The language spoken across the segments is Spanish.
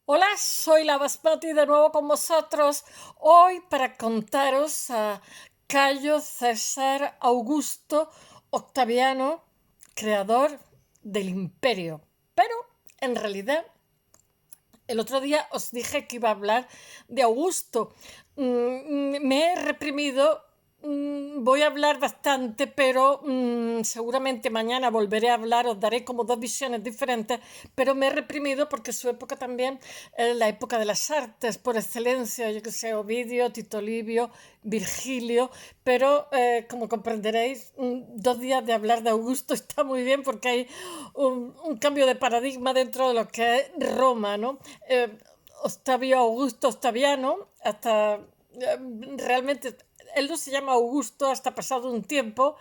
Hola, soy la Basmati de nuevo con vosotros. Hoy para contaros a Cayo César Augusto Octaviano, creador del imperio. Pero en realidad el otro día os dije que iba a hablar de Augusto. Me he reprimido. Voy a hablar bastante, pero seguramente mañana volveré a hablar, os daré como dos visiones diferentes, pero me he reprimido porque su época también es la época de las artes por excelencia, yo que sé, Ovidio, Tito Livio, Virgilio, pero como comprenderéis, 2 días de hablar de Augusto está muy bien porque hay un cambio de paradigma dentro de lo que es Roma, ¿no? Eh, Octavio Augusto Octaviano, hasta realmente él no se llama Augusto hasta pasado un tiempo,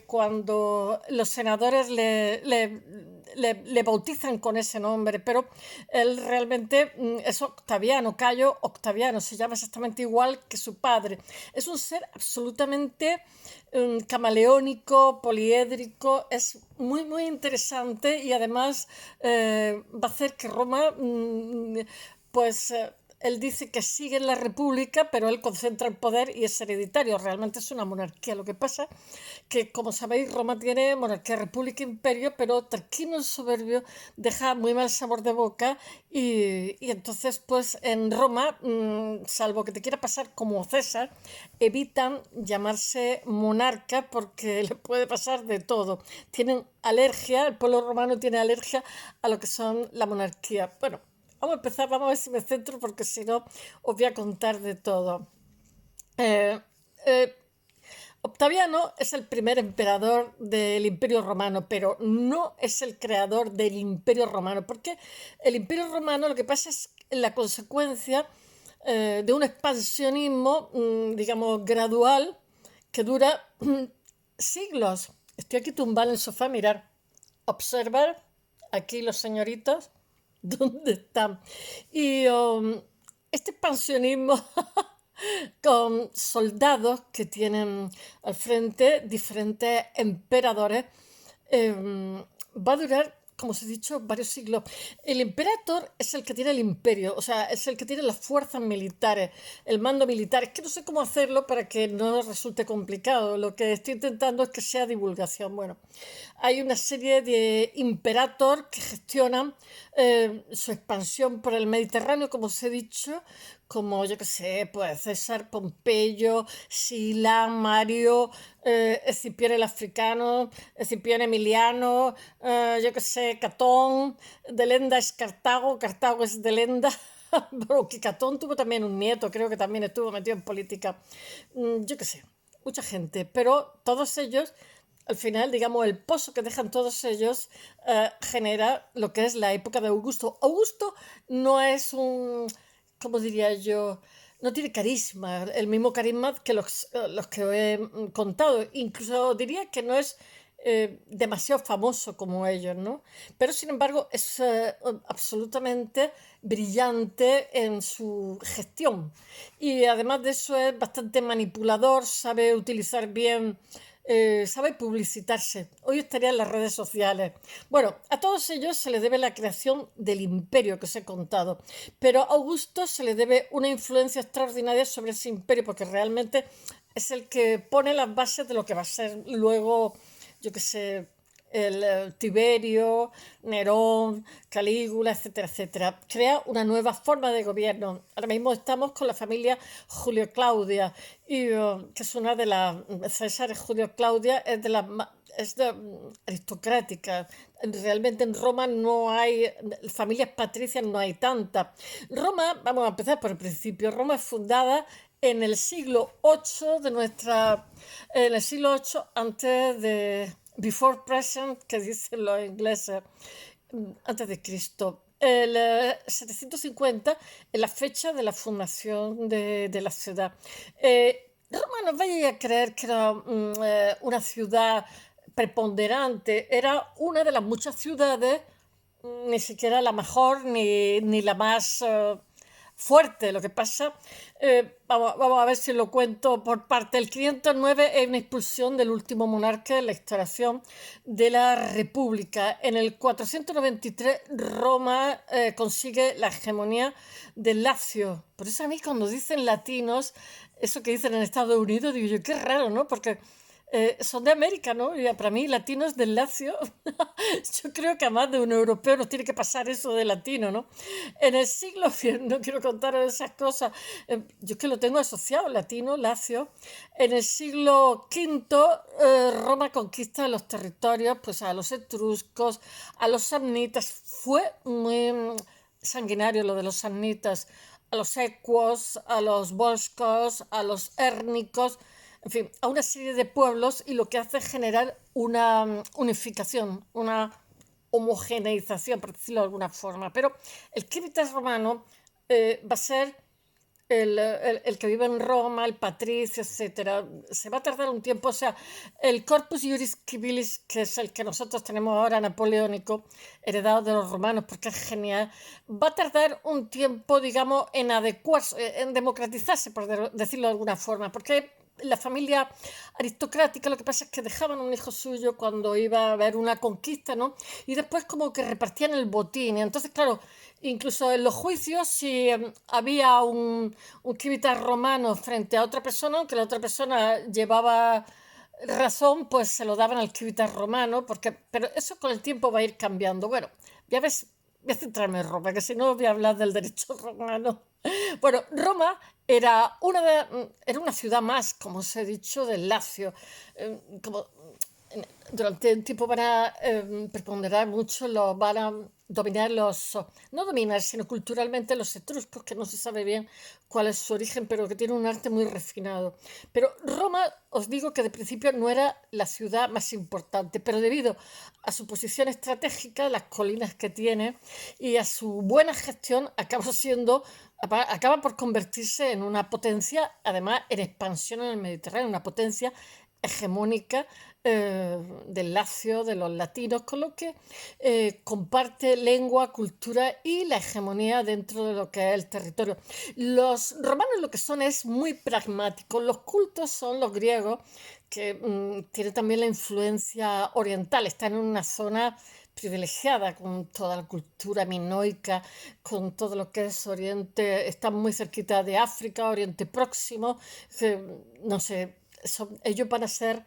cuando los senadores le bautizan con ese nombre, pero él realmente es Octaviano, Cayo Octaviano, se llama exactamente igual que su padre. Es un ser absolutamente camaleónico, poliédrico, es muy, muy interesante y además va a hacer que Roma, pues él dice que sigue en la República, pero él concentra el poder y es hereditario. Realmente es una monarquía. Lo que pasa que, como sabéis, Roma tiene monarquía, república, imperio, pero Tarquino el soberbio deja muy mal sabor de boca y entonces, pues en Roma, salvo que te quiera pasar como César, evitan llamarse monarca porque le puede pasar de todo. Tienen alergia, el pueblo romano tiene alergia a lo que son la monarquía. Bueno, vamos a empezar, vamos a ver si me centro porque si no os voy a contar de todo. Eh, eh, Octaviano es el primer emperador del Imperio Romano, pero no es el creador del Imperio Romano, porque el Imperio Romano lo que pasa es la consecuencia de un expansionismo, digamos, gradual que dura siglos. Estoy aquí tumbada en el sofá, mirar, observar aquí los señoritos, ¿dónde están? Y este expansionismo con soldados que tienen al frente diferentes emperadores, va a durar, como os he dicho, varios siglos. El emperador es el que tiene el imperio, o sea, es el que tiene las fuerzas militares, el mando militar. Es que no sé cómo hacerlo para que no resulte complicado. Lo que estoy intentando es que sea divulgación. Bueno, hay una serie de imperator que gestionan su expansión por el Mediterráneo, como os he dicho, como yo que sé, pues César Pompeyo, Sila, Mario, Escipión el Africano, Escipión Emiliano, yo que sé, Catón, Delenda es Cartago, Cartago es Delenda. Porque Catón tuvo también un nieto, creo que también estuvo metido en política. Yo qué sé, mucha gente, pero todos ellos al final, digamos, el pozo que dejan todos ellos genera lo que es la época de Augusto. Augusto no es ¿cómo diría yo? No tiene carisma, el mismo carisma que los que he contado. Incluso diría que no es demasiado famoso como ellos, ¿no? Pero sin embargo es absolutamente brillante en su gestión. Y además de eso es bastante manipulador, sabe utilizar bien, sabe publicitarse. Hoy estaría en las redes sociales. Bueno, a todos ellos se les debe la creación del imperio que os he contado, pero a Augusto se le debe una influencia extraordinaria sobre ese imperio porque realmente es el que pone las bases de lo que va a ser luego, yo qué sé, el Tiberio, Nerón, Calígula, etcétera, etcétera. Crea una nueva forma de gobierno. Ahora mismo estamos con la familia Julio Claudia, y, que es una de las, César Julio Claudia es de las aristocráticas. Realmente en Roma no hay familias patricias, no hay tantas. Roma, vamos a empezar por el principio, Roma es fundada en el siglo VIII de nuestra, en el siglo VIII antes de before present, que dicen los ingleses, antes de Cristo. El 750 es la fecha de la fundación de la ciudad. Roma no vaya a creer que era una ciudad preponderante, era una de las muchas ciudades, ni siquiera la mejor ni la más fuerte. Lo que pasa, vamos a ver si lo cuento por parte. El 509 es una expulsión del último monarca en la instauración de la República. En el 493 Roma consigue la hegemonía del Lacio. Por eso a mí cuando dicen latinos, eso que dicen en Estados Unidos, digo yo, qué raro, ¿no? Porque son de América, ¿no? Y para mí, latinos del Lacio, yo creo que a más de un europeo nos tiene que pasar eso de latino, ¿no? En el siglo, no quiero contar esas cosas, yo es que lo tengo asociado, latino, Lacio. En el siglo V, Roma conquista los territorios, pues a los etruscos, a los samnitas. Fue muy sanguinario lo de los samnitas, a los ecuos, a los volscos, a los hérnicos, en fin, a una serie de pueblos, y lo que hace es generar una unificación, una homogeneización, por decirlo de alguna forma. Pero el Civitas romano va a ser el que vive en Roma, el patricio, etcétera. Se va a tardar un tiempo, o sea, el Corpus Juris Civilis, que es el que nosotros tenemos ahora, napoleónico, heredado de los romanos, porque es genial, va a tardar un tiempo, digamos, en adecuarse, en democratizarse, por decirlo de alguna forma, porque la familia aristocrática, lo que pasa es que dejaban un hijo suyo cuando iba a haber una conquista, ¿no? Y después como que repartían el botín. Y entonces, claro, incluso en los juicios, si había un civitas romano frente a otra persona, aunque la otra persona llevaba razón, pues se lo daban al civitas romano, porque, pero eso con el tiempo va a ir cambiando. Bueno, ya ves, voy a centrarme en Roma, que si no voy a hablar del derecho romano. Bueno, Roma era una ciudad más, como os he dicho, del Lacio. Como durante un tiempo van a preponderar mucho, van a dominar no dominar, sino culturalmente los etruscos, que no se sabe bien cuál es su origen, pero que tiene un arte muy refinado. Pero Roma, os digo que de principio no era la ciudad más importante, pero debido a su posición estratégica, las colinas que tiene y a su buena gestión, acaba por convertirse en una potencia, además en expansión en el Mediterráneo, una potencia hegemónica del Lacio, de los latinos, con lo que comparte lengua, cultura y la hegemonía dentro de lo que es el territorio. Los romanos lo que son es muy pragmáticos, los cultos son los griegos, que tienen también la influencia oriental, están en una zona privilegiada con toda la cultura minoica, con todo lo que es Oriente, están muy cerquita de África, Oriente Próximo, no sé, ellos van a ser,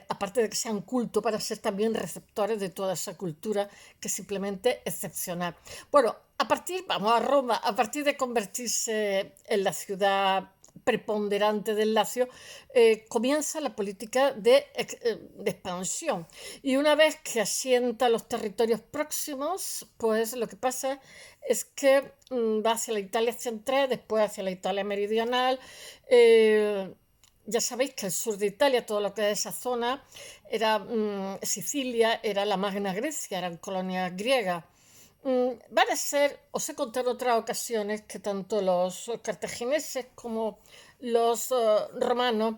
aparte de que sean culto, para ser también receptores de toda esa cultura que es simplemente excepcional. Bueno, vamos a Roma, a partir de convertirse en la ciudad preponderante del Lacio, comienza la política de expansión. Y una vez que asienta los territorios próximos, pues lo que pasa es que va hacia la Italia central, después hacia la Italia meridional. Ya sabéis que el sur de Italia, todo lo que es esa zona, era Sicilia, era la Magna Grecia, eran colonias griegas. Van a ser, os he contado en otras ocasiones, que tanto los cartagineses como los romanos,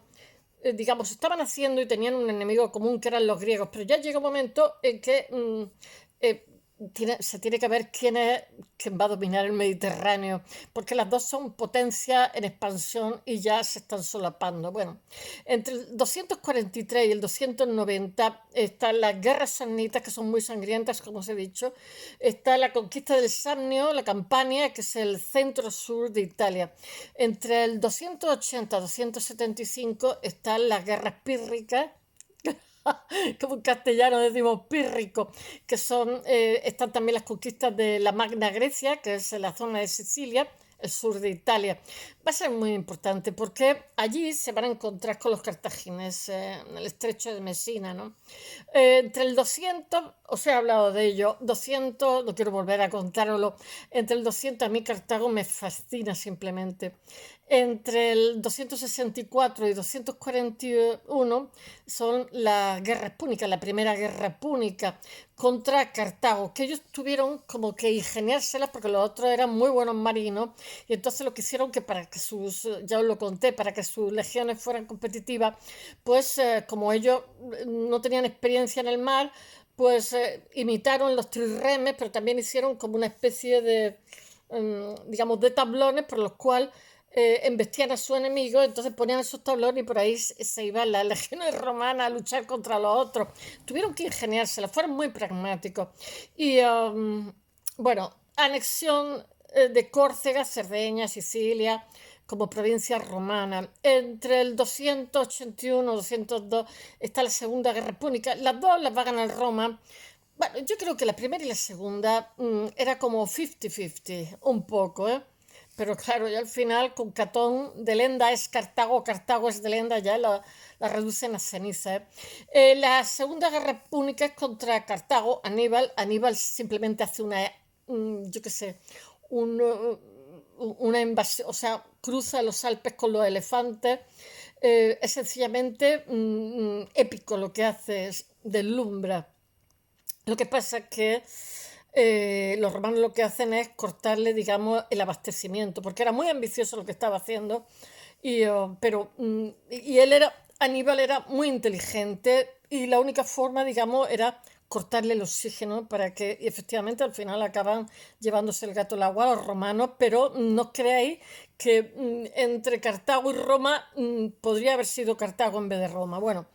digamos, estaban haciendo y tenían un enemigo común que eran los griegos, pero ya llega un momento en que eh, se tiene que ver quién va a dominar el Mediterráneo, porque las dos son potencias en expansión y ya se están solapando. Bueno, entre el 243 y el 290 están las guerras samnitas, que son muy sangrientas, como os he dicho. Está la conquista del Samnio, la Campania, que es el centro-sur de Italia. Entre el 280 y 275 están las guerras pírricas, como en castellano decimos pírrico, que están también las conquistas de la Magna Grecia, que es la zona de Sicilia, el sur de Italia. Va a ser muy importante porque allí se van a encontrar con los cartagineses en el estrecho de Mesina, ¿no? Entre el 200, os he hablado de ello, 200, no quiero volver a contároslo, entre el 200 a mí Cartago me fascina simplemente. Entre el 264 y 241 son las guerras púnicas, la primera guerra púnica contra Cartago, que ellos tuvieron como que ingeniárselas porque los otros eran muy buenos marinos, y entonces lo que hicieron que para que ya os lo conté, para que sus legiones fueran competitivas, pues como ellos no tenían experiencia en el mar, pues imitaron los trirremes, pero también hicieron como una especie digamos, de tablones por los cuales embestían a su enemigo, entonces ponían esos tablones y por ahí se iban las legiones romanas a luchar contra los otros. Tuvieron que ingeniársela, fueron muy pragmáticos. Y bueno, anexión de Córcega, Cerdeña, Sicilia, como provincia romana. Entre el 281 y 202 está la Segunda Guerra Púnica. Las dos las va a ganar Roma. Bueno, yo creo que la primera y la segunda era como 50-50, un poco, ¿eh? Pero claro, ya al final con Catón de Lenda es Cartago, Cartago es de Lenda, ya la reducen a ceniza, ¿eh? La Segunda Guerra Púnica es contra Cartago, Aníbal. Aníbal simplemente hace una, yo qué sé, un, una invasión, o sea, cruza los Alpes con los elefantes. Es sencillamente épico lo que hace, es deslumbra. Lo que pasa es que los romanos lo que hacen es cortarle, digamos, el abastecimiento, porque era muy ambicioso lo que estaba haciendo, pero y él era, Aníbal era muy inteligente y la única forma, digamos, era cortarle el oxígeno para que y efectivamente al final acaban llevándose el gato al agua a los romanos, pero no os creáis que entre Cartago y Roma podría haber sido Cartago en vez de Roma. Bueno,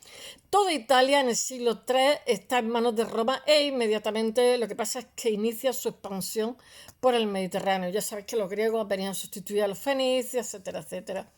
toda Italia en el siglo III está en manos de Roma e inmediatamente lo que pasa es que inicia su expansión por el Mediterráneo. Ya sabéis que los griegos venían a sustituir a los fenicios, etcétera, etcétera.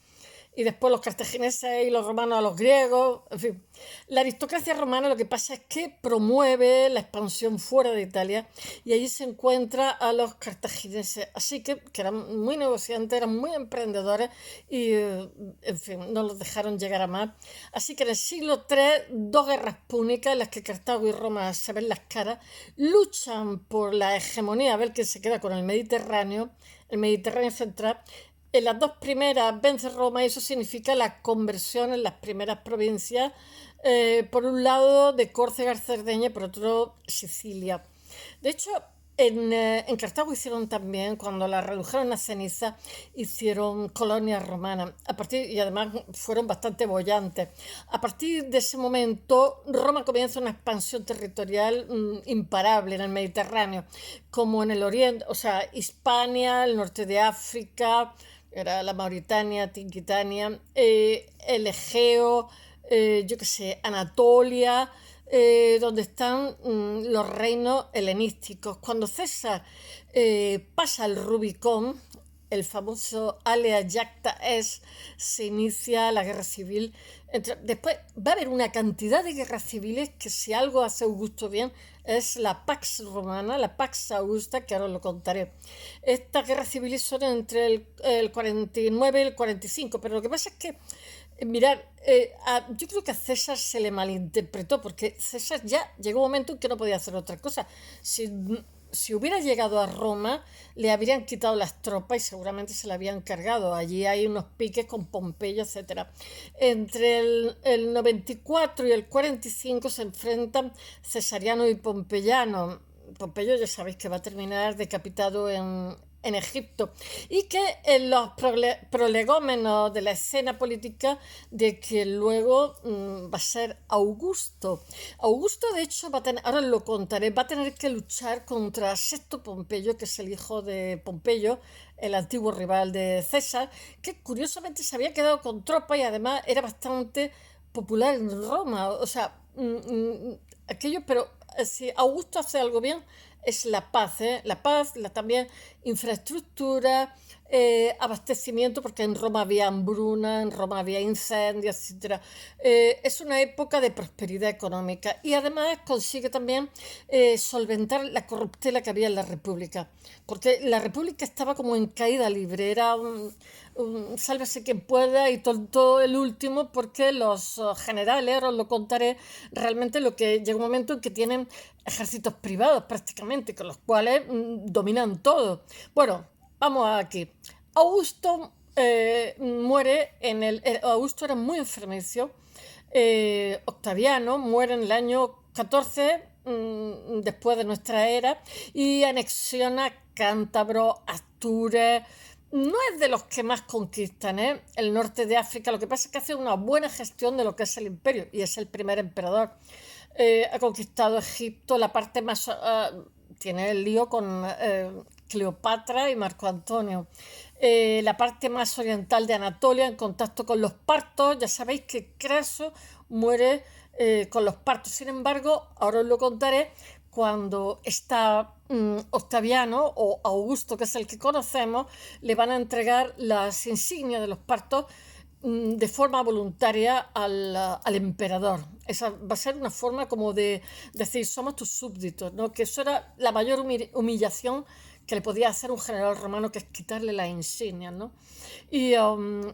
Y después los cartagineses y los romanos a los griegos, en fin. La aristocracia romana lo que pasa es que promueve la expansión fuera de Italia y allí se encuentra a los cartagineses, así que eran muy negociantes, eran muy emprendedores y, en fin, no los dejaron llegar a más. Así que en el siglo III, dos guerras púnicas en las que Cartago y Roma se ven las caras, luchan por la hegemonía, a ver quién se queda con el Mediterráneo central. En las dos primeras vence Roma y eso significa la conversión en las primeras provincias, por un lado de Córcega, Cerdeña y por otro Sicilia. De hecho, en Cartago hicieron también, cuando la redujeron a ceniza, hicieron colonias romanas. Y además fueron bastante bollantes. A partir de ese momento, Roma comienza una expansión territorial imparable en el Mediterráneo, como en el Oriente, o sea, Hispania, el norte de África, era la Mauritania, Tinquitania, el Egeo, yo qué sé, Anatolia, donde están los reinos helenísticos. Cuando César pasa el Rubicón, el famoso Alea Jacta es, se inicia la guerra civil. Después va a haber una cantidad de guerras civiles que si algo hace Augusto bien es la Pax Romana, la Pax Augusta, que ahora os lo contaré. Estas guerras civiles son entre el 49 y el 45, pero lo que pasa es que mirad, yo creo que a César se le malinterpretó, porque César ya llegó un momento en que no podía hacer otra cosa. Si hubiera llegado a Roma, le habrían quitado las tropas y seguramente se la habían cargado. Allí hay unos piques con Pompeyo, etcétera. Entre el 94 y el 45 se enfrentan Cesariano y Pompeyano. Pompeyo ya sabéis que va a terminar decapitado en Egipto, y que en los prolegómenos de la escena política de que luego va a ser Augusto. Augusto, de hecho, va a tener, ahora lo contaré, va a tener que luchar contra Sexto Pompeyo, que es el hijo de Pompeyo, el antiguo rival de César, que curiosamente se había quedado con tropa y además era bastante popular en Roma. O sea, aquello, pero si Augusto hace algo bien, es la paz, ¿eh? La paz, también infraestructura, abastecimiento, porque en Roma había hambruna, en Roma había incendios, etcétera. Es una época de prosperidad económica y además consigue también solventar la corruptela que había en la República, porque la República estaba como en caída libre, era sálvese quien pueda y todo el último, porque los generales, ahora os lo contaré, realmente lo que llega un momento en que tienen ejércitos privados prácticamente, con los cuales dominan todo. Bueno, vamos aquí. Augusto muere Augusto era muy enfermizo. Octaviano muere en el año 14 después de nuestra era y anexiona Cántabro, Asturias. No es de los que más conquistan, ¿eh? El norte de África. Lo que pasa es que hace una buena gestión de lo que es el imperio y es el primer emperador. Ha conquistado Egipto, la parte más... tiene el lío con Cleopatra y Marco Antonio. La parte más oriental de Anatolia, en contacto con los partos. Ya sabéis que Craso muere con los partos. Sin embargo, ahora os lo contaré, cuando está Octaviano o Augusto, que es el que conocemos, le van a entregar las insignias de los partos de forma voluntaria al emperador. Esa va a ser una forma como de decir, somos tus súbditos, ¿no? Que eso era la mayor humillación que le podía hacer un general romano, que es quitarle las insignias, ¿no? Y, um,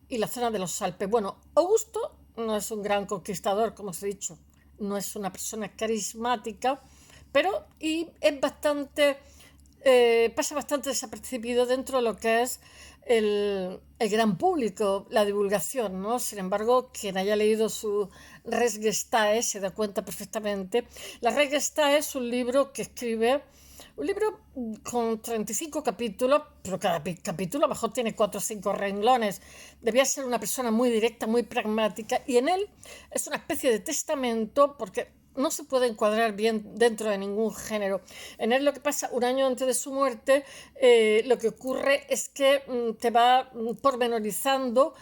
y la zona de los Alpes. Bueno, Augusto no es un gran conquistador, como os he dicho, no es una persona carismática, pero y es bastante, pasa bastante desapercibido dentro de lo que es el gran público, la divulgación, ¿no? Sin embargo, quien haya leído su Res Gestae se da cuenta perfectamente. La Res Gestae es un libro que escribe, un libro con 35 capítulos, pero cada capítulo a lo mejor tiene 4 o 5 renglones. Debía ser una persona muy directa, muy pragmática, y en él es una especie de testamento, porque no se puede encuadrar bien dentro de ningún género. En él lo que pasa un año antes de su muerte, lo que ocurre es que te va pormenorizando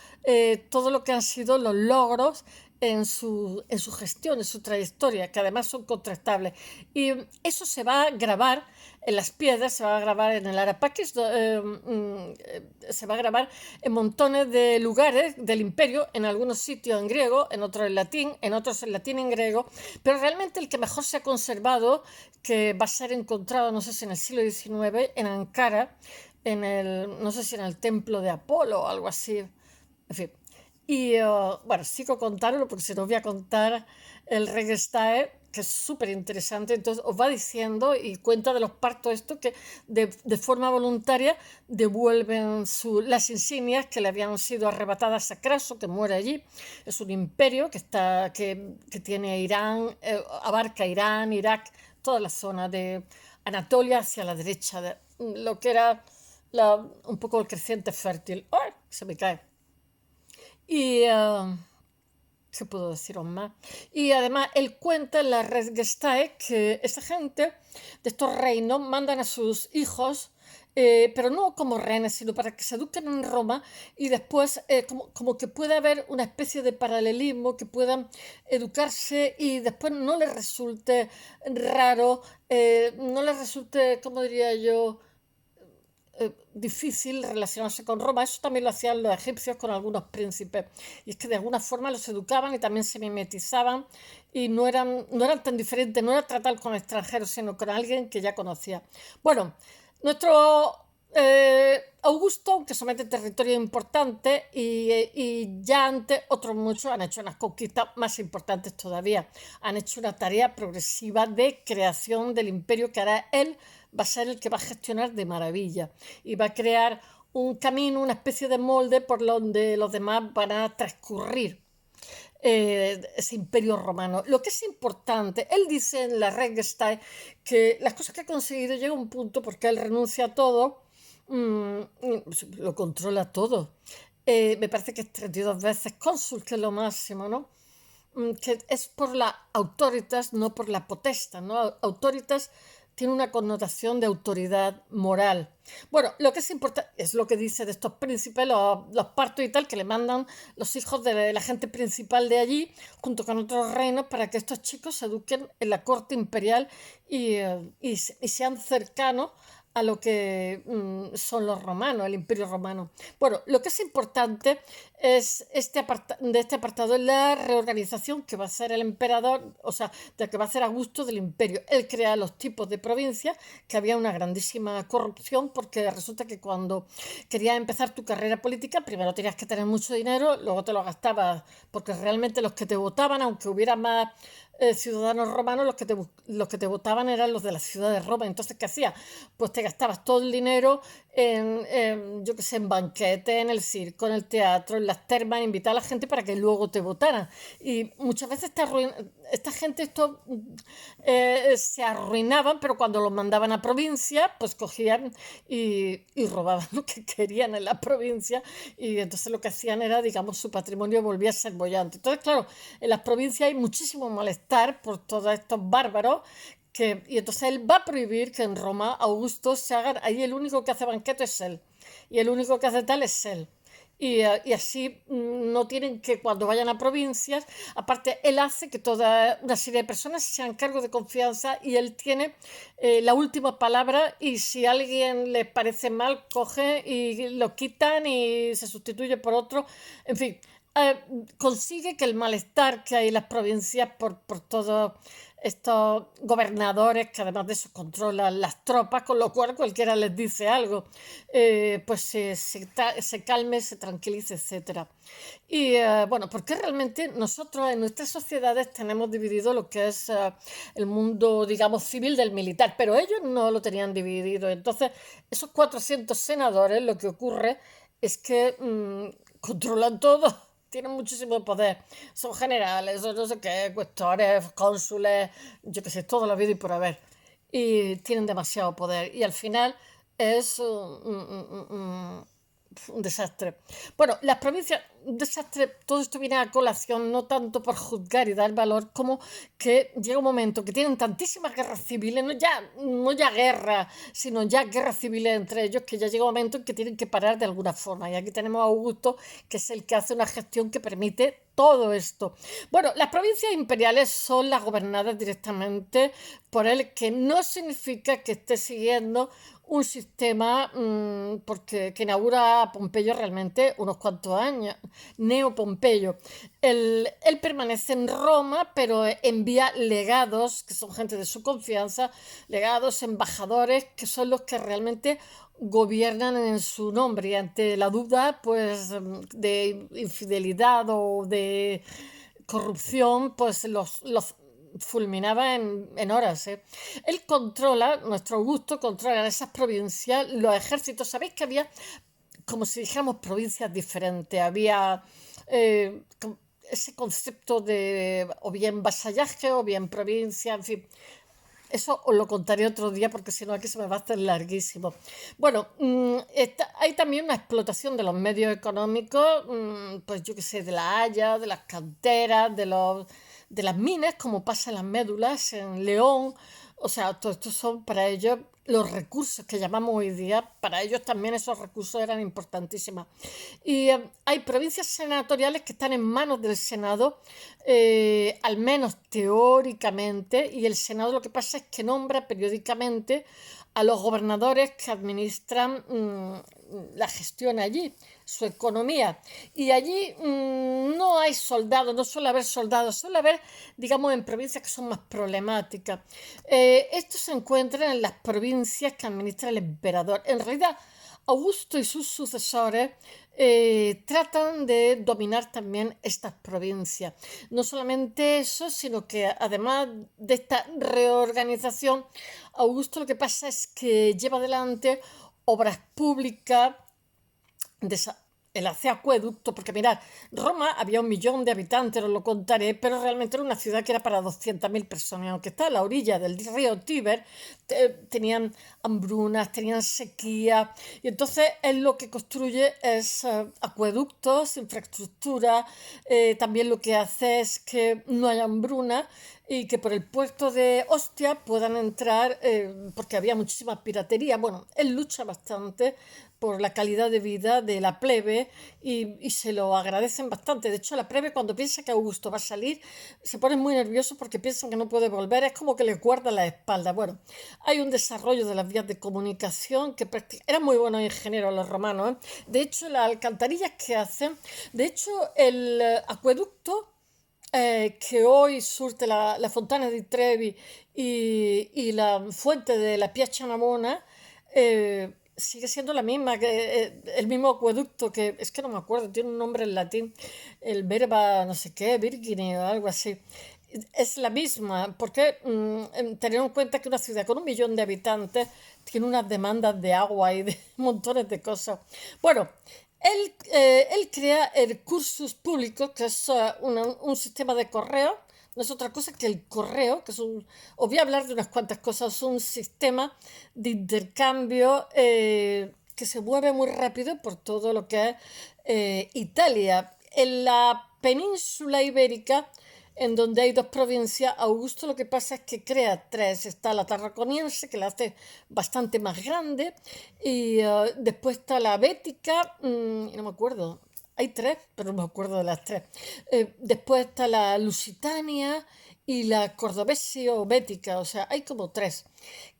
todo lo que han sido los logros en su gestión, en su trayectoria, que además son contrastables. Y eso se va a grabar en las piedras, se va a grabar en el Arapaquis, se va a grabar en montones de lugares del imperio, en algunos sitios en griego, en otros en latín, en otros en latín y en griego, pero realmente el que mejor se ha conservado, que va a ser encontrado, no sé si en el siglo XIX, en Ankara, no sé si en el templo de Apolo o algo así, en fin. Y bueno, sigo contándolo porque se nos voy a contar el Regestae, que es súper interesante. Entonces os va diciendo y cuenta de los partos esto, que de forma voluntaria devuelven las insignias que le habían sido arrebatadas a Craso, que muere allí. Es un imperio que tiene Irán, abarca Irán, Irak, toda la zona de Anatolia hacia la derecha, de lo que era un poco el creciente fértil. ¡Ay! Se me cae. Y, ¿qué puedo deciros más? Y además él cuenta en la Red Gestae que esta gente de estos reinos mandan a sus hijos, pero no como rehenes, sino para que se eduquen en Roma y después como que pueda haber una especie de paralelismo, que puedan educarse y después no les resulte raro, no les resulte, como diría yo, difícil relacionarse con Roma. Eso también lo hacían los egipcios con algunos príncipes. Y es que de alguna forma los educaban y también se mimetizaban y no eran tan diferentes, no era tratar con extranjeros, sino con alguien que ya conocía. Bueno, nuestro Augusto, aunque somete territorio importante y ya antes otros muchos han hecho unas conquistas más importantes todavía. Han hecho una tarea progresiva de creación del imperio que hará él, va a ser el que va a gestionar de maravilla y va a crear un camino, una especie de molde por donde los demás van a transcurrir ese imperio romano. Lo que es importante, él dice en la Regestay que las cosas que ha conseguido llega a un punto porque él renuncia a todo, mmm, lo controla todo. Me parece que es 32 veces cónsul, que es lo máximo, ¿no? Que es por la autoritas, no por la potestad, ¿no? Autoritas tiene una connotación de autoridad moral. Bueno, lo que es importante es lo que dice de estos príncipes, los partos y tal, que le mandan los hijos de la gente principal de allí, junto con otros reinos, para que estos chicos se eduquen en la corte imperial y sean cercanos a lo que son los romanos, el imperio romano. Bueno, lo que es importante es de este apartado es la reorganización que va a hacer el emperador, o sea, de que va a hacer Augusto del imperio. Él crea los tipos de provincias, que había una grandísima corrupción, porque resulta que cuando querías empezar tu carrera política, primero tenías que tener mucho dinero, luego te lo gastabas, porque realmente los que te votaban, aunque hubiera más ciudadanos romanos, los que te votaban eran los de la ciudad de Roma. Entonces, ¿qué hacías? Pues te gastabas todo el dinero yo qué sé, en banquetes, en el circo, en el teatro, en las termas, en invitar a la gente para que luego te votaran. Y muchas veces esta gente se arruinaban, pero cuando los mandaban a provincia, pues cogían y robaban lo que querían en la provincia, y entonces lo que hacían era, digamos, su patrimonio volvía a ser bollante. Entonces, claro, en las provincias hay muchísimo malestar por todos estos bárbaros y entonces él va a prohibir que en Roma Augusto se hagan, ahí el único que hace banquete es él, y el único que hace tal es él. Y así no tienen que, cuando vayan a provincias, aparte él hace que toda una serie de personas sean cargo de confianza y él tiene la última palabra y si a alguien le parece mal, coge y lo quitan y se sustituye por otro. En fin, eh, consigue que el malestar que hay en las provincias por todos estos gobernadores que además de eso controlan las tropas, con lo cual cualquiera les dice algo, pues se calme, se tranquilice, etcétera. Y bueno, porque realmente nosotros en nuestras sociedades tenemos dividido lo que es el mundo, digamos, civil del militar, pero ellos no lo tenían dividido. Entonces, esos 400 senadores, lo que ocurre es que controlan todo. Tienen muchísimo poder. Son generales, o no sé qué, cuestores, cónsules, yo qué sé, todo lo habido y por haber. Y tienen demasiado poder. Y al final es un desastre. Bueno, las provincias, un desastre, todo esto viene a colación no tanto por juzgar y dar valor, como que llega un momento que tienen tantísimas guerras civiles, no ya guerras, sino ya guerras civiles entre ellos, que ya llega un momento en que tienen que parar de alguna forma. Y aquí tenemos a Augusto, que es el que hace una gestión que permite todo esto. Bueno, las provincias imperiales son las gobernadas directamente por él, que no significa que esté siguiendo un sistema porque que inaugura Pompeyo realmente unos cuantos años, Neo Pompeyo. Él permanece en Roma, pero envía legados, que son gente de su confianza, legados, embajadores, que son los que realmente gobiernan en su nombre y ante la duda pues de infidelidad o de corrupción pues los fulminaba en horas. Él controla, nuestro Augusto controla en esas provincias los ejércitos. Sabéis que había como si dijéramos provincias diferentes, había ese concepto de o bien vasallaje o bien provincia, en fin, eso os lo contaré otro día porque si no aquí se me va a hacer larguísimo. Bueno, hay también una explotación de los medios económicos, pues yo qué sé, de la haya, de las canteras, de las minas, como pasa en las médulas, en León. O sea, todo esto son para ellos los recursos que llamamos hoy día, para ellos también esos recursos eran importantísimos. Y hay provincias senatoriales que están en manos del Senado, al menos teóricamente, y el Senado lo que pasa es que nombra periódicamente a los gobernadores que administran la gestión allí, su economía. Y allí no hay soldados, no suele haber soldados, suele haber, digamos, en provincias que son más problemáticas. Esto se encuentra en las provincias que administra el emperador. En realidad, Augusto y sus sucesores tratan de dominar también estas provincias. No solamente eso, sino que además de esta reorganización, Augusto lo que pasa es que lleva adelante obras públicas, él hace acueducto, porque mirad, Roma había 1 millón de habitantes, os lo contaré, pero realmente era una ciudad que era para 200.000 personas, aunque está a la orilla del río Tíber, tenían hambrunas, tenían sequía, y entonces él lo que construye es acueductos, infraestructura, también lo que hace es que no haya hambruna, y que por el puerto de Ostia puedan entrar, porque había muchísima piratería. Bueno, él lucha bastante por la calidad de vida de la plebe y se lo agradecen bastante. De hecho, la plebe cuando piensa que Augusto va a salir se pone muy nervioso porque piensan que no puede volver, es como que le guarda la espalda. Bueno, hay un desarrollo de las vías de comunicación que eran muy buenos ingenieros los romanos. De hecho, las alcantarillas que hacen, de hecho, el acueducto que hoy surte la Fontana di Trevi y la fuente de la Piazza Navona, sigue siendo la misma, el mismo acueducto, que es que no me acuerdo, tiene un nombre en latín, el verba no sé qué, Virgine o algo así. Es la misma, porque tener en cuenta que una ciudad con 1 millón de habitantes tiene unas demandas de agua y de montones de cosas. Bueno, él crea el Cursus Público, que es un sistema de correo. No es otra cosa que el correo, que es os voy a hablar de unas cuantas cosas. Es un sistema de intercambio que se mueve muy rápido por todo lo que es Italia. En la península ibérica en donde hay dos provincias. Augusto lo que pasa es que crea tres. Está la Tarraconiense, que la hace bastante más grande, y después está la Bética, no me acuerdo. Hay tres, pero no me acuerdo de las tres. Después está la Lusitania y la Cordobesio o Bética, o sea, hay como tres,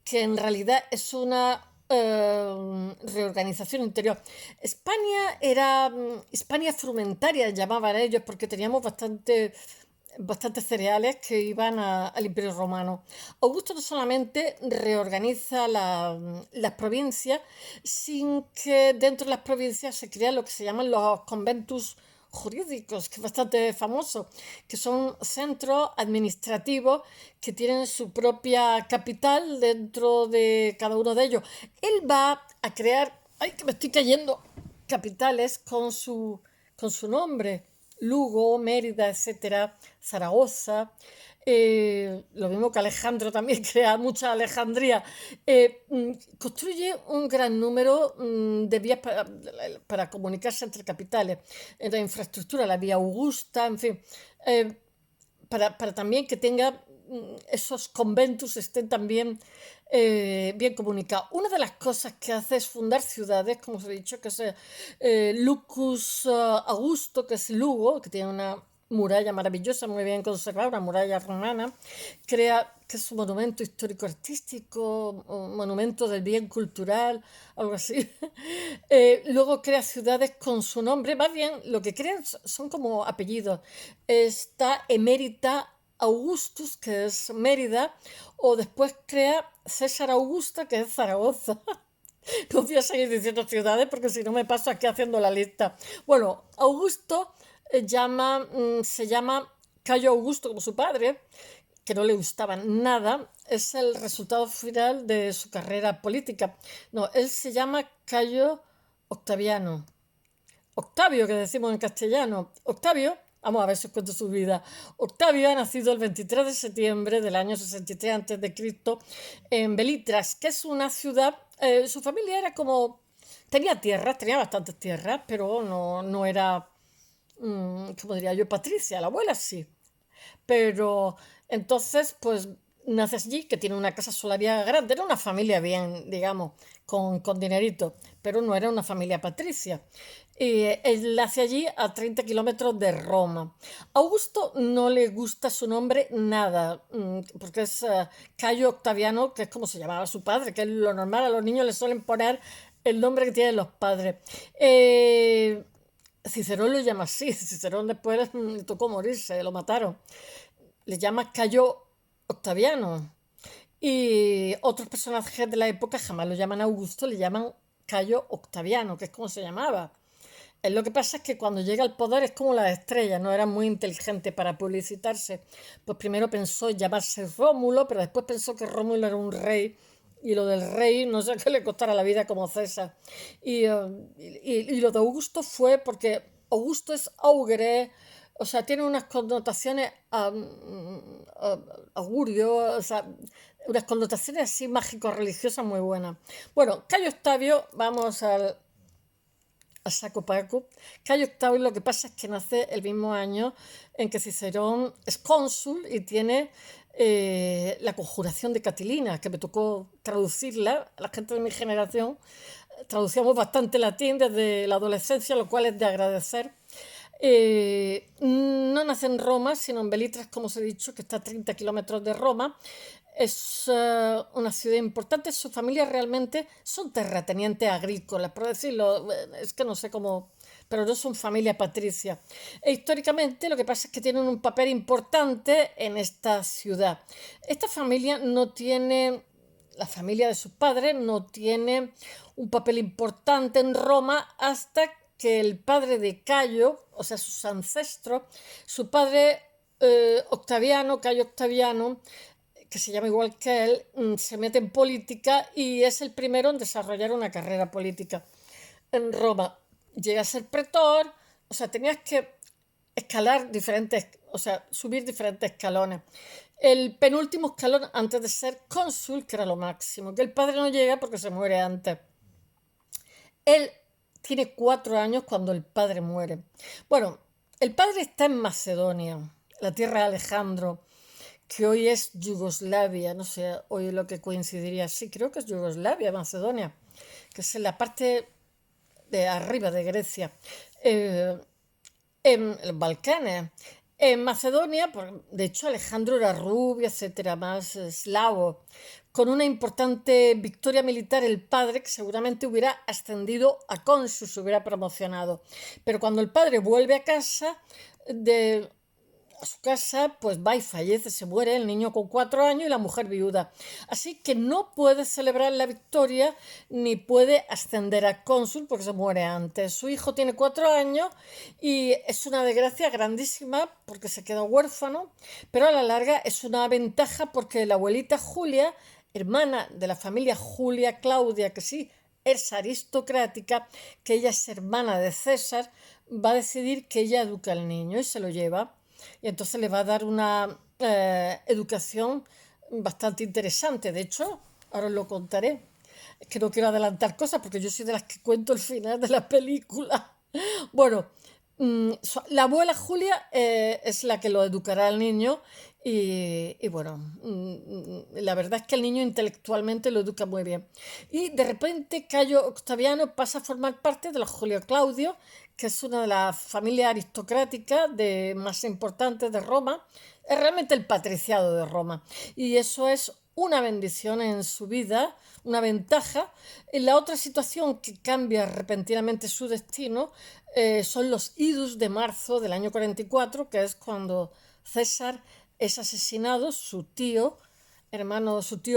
que en realidad es una reorganización interior. España era Hispania frumentaria, llamaban ellos, porque teníamos bastantes cereales que iban al Imperio Romano. Augusto no solamente reorganiza las provincias, sin que dentro de las provincias se crean lo que se llaman los conventus jurídicos, que es bastante famoso, que son centros administrativos que tienen su propia capital dentro de cada uno de ellos. Él va a crear, ¡ay, que me estoy cayendo! Capitales con su nombre. Lugo, Mérida, etcétera, Zaragoza. Lo mismo que Alejandro también crea mucha Alejandría. Construye un gran número de vías para comunicarse entre capitales, en la infraestructura, la vía Augusta, en fin, para también que tenga esos conventos estén también bien comunicados. Una de las cosas que hace es fundar ciudades, como os he dicho, que es Lucus Augusto, que es Lugo, que tiene una muralla maravillosa, muy bien conservada, una muralla romana, crea que es un monumento histórico-artístico, un monumento del bien cultural, algo así. Luego crea ciudades con su nombre, más bien lo que crean son como apellidos. Está Emérita Augustus, que es Mérida, o después crea César Augusta, que es Zaragoza. No voy a seguir diciendo ciudades porque si no me paso aquí haciendo la lista. Bueno, Augusto se llama Cayo Augusto como su padre, que no le gustaba nada. Es el resultado final de su carrera política. No, él se llama Cayo Octaviano. Octavio, que decimos en castellano. Octavio, vamos a ver si os cuento su vida. Octavio ha nacido el 23 de septiembre del año 63 a.C. en Belitras, que es una ciudad. Su familia era como. Tenía tierras, tenía bastantes tierras, pero no era, como diría yo, Patricia, la abuela sí. Pero entonces, pues naces allí, que tiene una casa solaria grande, era una familia bien, digamos, con dinerito, pero no era una familia patricia. Y él nace allí a 30 kilómetros de Roma. Augusto no le gusta su nombre nada, porque es Cayo Octaviano, que es como se llamaba su padre, que es lo normal, a los niños les suelen poner el nombre que tienen los padres. Cicerón lo llama así. Cicerón después le tocó morirse, lo mataron. Le llama Cayo Octaviano. Y otros personajes de la época jamás lo llaman Augusto, le llaman Cayo Octaviano, que es como se llamaba. Lo que pasa es que cuando llega al poder es como las estrellas, no era muy inteligente para publicitarse. Pues primero pensó en llamarse Rómulo, pero después pensó que Rómulo era un rey y lo del rey no sé qué le costara la vida como César. Y lo de Augusto fue porque Augusto es augre, o sea, tiene unas connotaciones augurio, o sea, unas connotaciones así mágico-religiosas muy buenas. Bueno, Cayo Octavio, vamos a saco paco. Cayo Octavio lo que pasa es que nace el mismo año en que Cicerón es cónsul y tiene la conjuración de Catilina, que me tocó traducirla. La gente de mi generación traducíamos bastante latín desde la adolescencia, lo cual es de agradecer. No nace en Roma, sino en Belitras, como os he dicho, que está a 30 kilómetros de Roma. Es una ciudad importante. Su familia realmente son terratenientes agrícolas, por decirlo, es que no sé cómo, pero no son familia patricia. E históricamente lo que pasa es que tienen un papel importante en esta ciudad. Esta familia no tiene, la familia de sus padres no tiene un papel importante en Roma hasta que el padre de Cayo, o sea, sus ancestros, su padre Octaviano, Cayo Octaviano, que se llama igual que él, se mete en política y es el primero en desarrollar una carrera política en Roma. Llega a ser pretor, o sea, tenías que escalar diferentes, o sea, subir diferentes escalones. El penúltimo escalón antes de ser cónsul, que era lo máximo, que el padre no llega porque se muere antes. Él tiene 4 años cuando el padre muere. Bueno, el padre está en Macedonia. la tierra de Alejandro, que hoy es Yugoslavia, no sé, hoy lo que coincidiría, sí, creo que es Yugoslavia, Macedonia, que es en la parte de arriba de Grecia. Eh, en los Balcanes. En Macedonia, de hecho, Alejandro era rubio, etcétera, más eslavo, con una importante victoria militar, el padre, que seguramente hubiera ascendido a cónsul, se hubiera promocionado. Pero cuando el padre vuelve a casa, de, a su casa, pues va y fallece, se muere el niño con 4 años y la mujer viuda. Así que no puede celebrar la victoria ni puede ascender a cónsul porque se muere antes. Su hijo tiene 4 años y es una desgracia grandísima porque se queda huérfano, pero a la larga es una ventaja porque la abuelita Julia, hermana de la familia Julia Claudia, que sí es aristocrática, que ella es hermana de César, va a decidir que ella educa al niño y se lo lleva. Y entonces le va a dar una educación bastante interesante. De hecho, ahora os lo contaré. Es que no quiero adelantar cosas porque yo soy de las que cuento el final de la película. Bueno, la abuela Julia es la que lo educará al niño y bueno, la verdad es que el niño intelectualmente lo educa muy bien. Y de repente Cayo Octaviano pasa a formar parte de los Julio Claudio, que es una de las familias aristocráticas más importantes de Roma. Es realmente el patriciado de Roma. Y eso es una bendición en su vida, una ventaja. Y la otra situación que cambia repentinamente su destino son los idus de marzo del año 44, que es cuando César es asesinado, su tío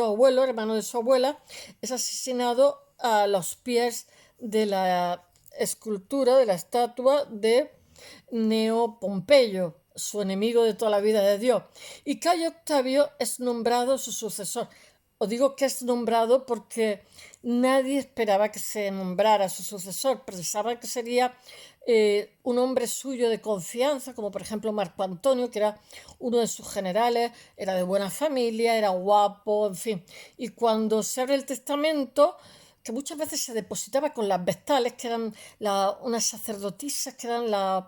abuelo, hermano de su abuela, es asesinado a los pies de la escultura, de la estatua de Neo Pompeyo, su enemigo de toda la vida de Dios. Y Cayo Octavio es nombrado su sucesor. Os digo que es nombrado porque nadie esperaba que se nombrara su sucesor. Pensaba que sería un hombre suyo de confianza, como por ejemplo Marco Antonio, que era uno de sus generales, era de buena familia, era guapo, en fin. Y cuando se abre el testamento, que muchas veces se depositaba con las vestales, que eran unas sacerdotisas, que eran las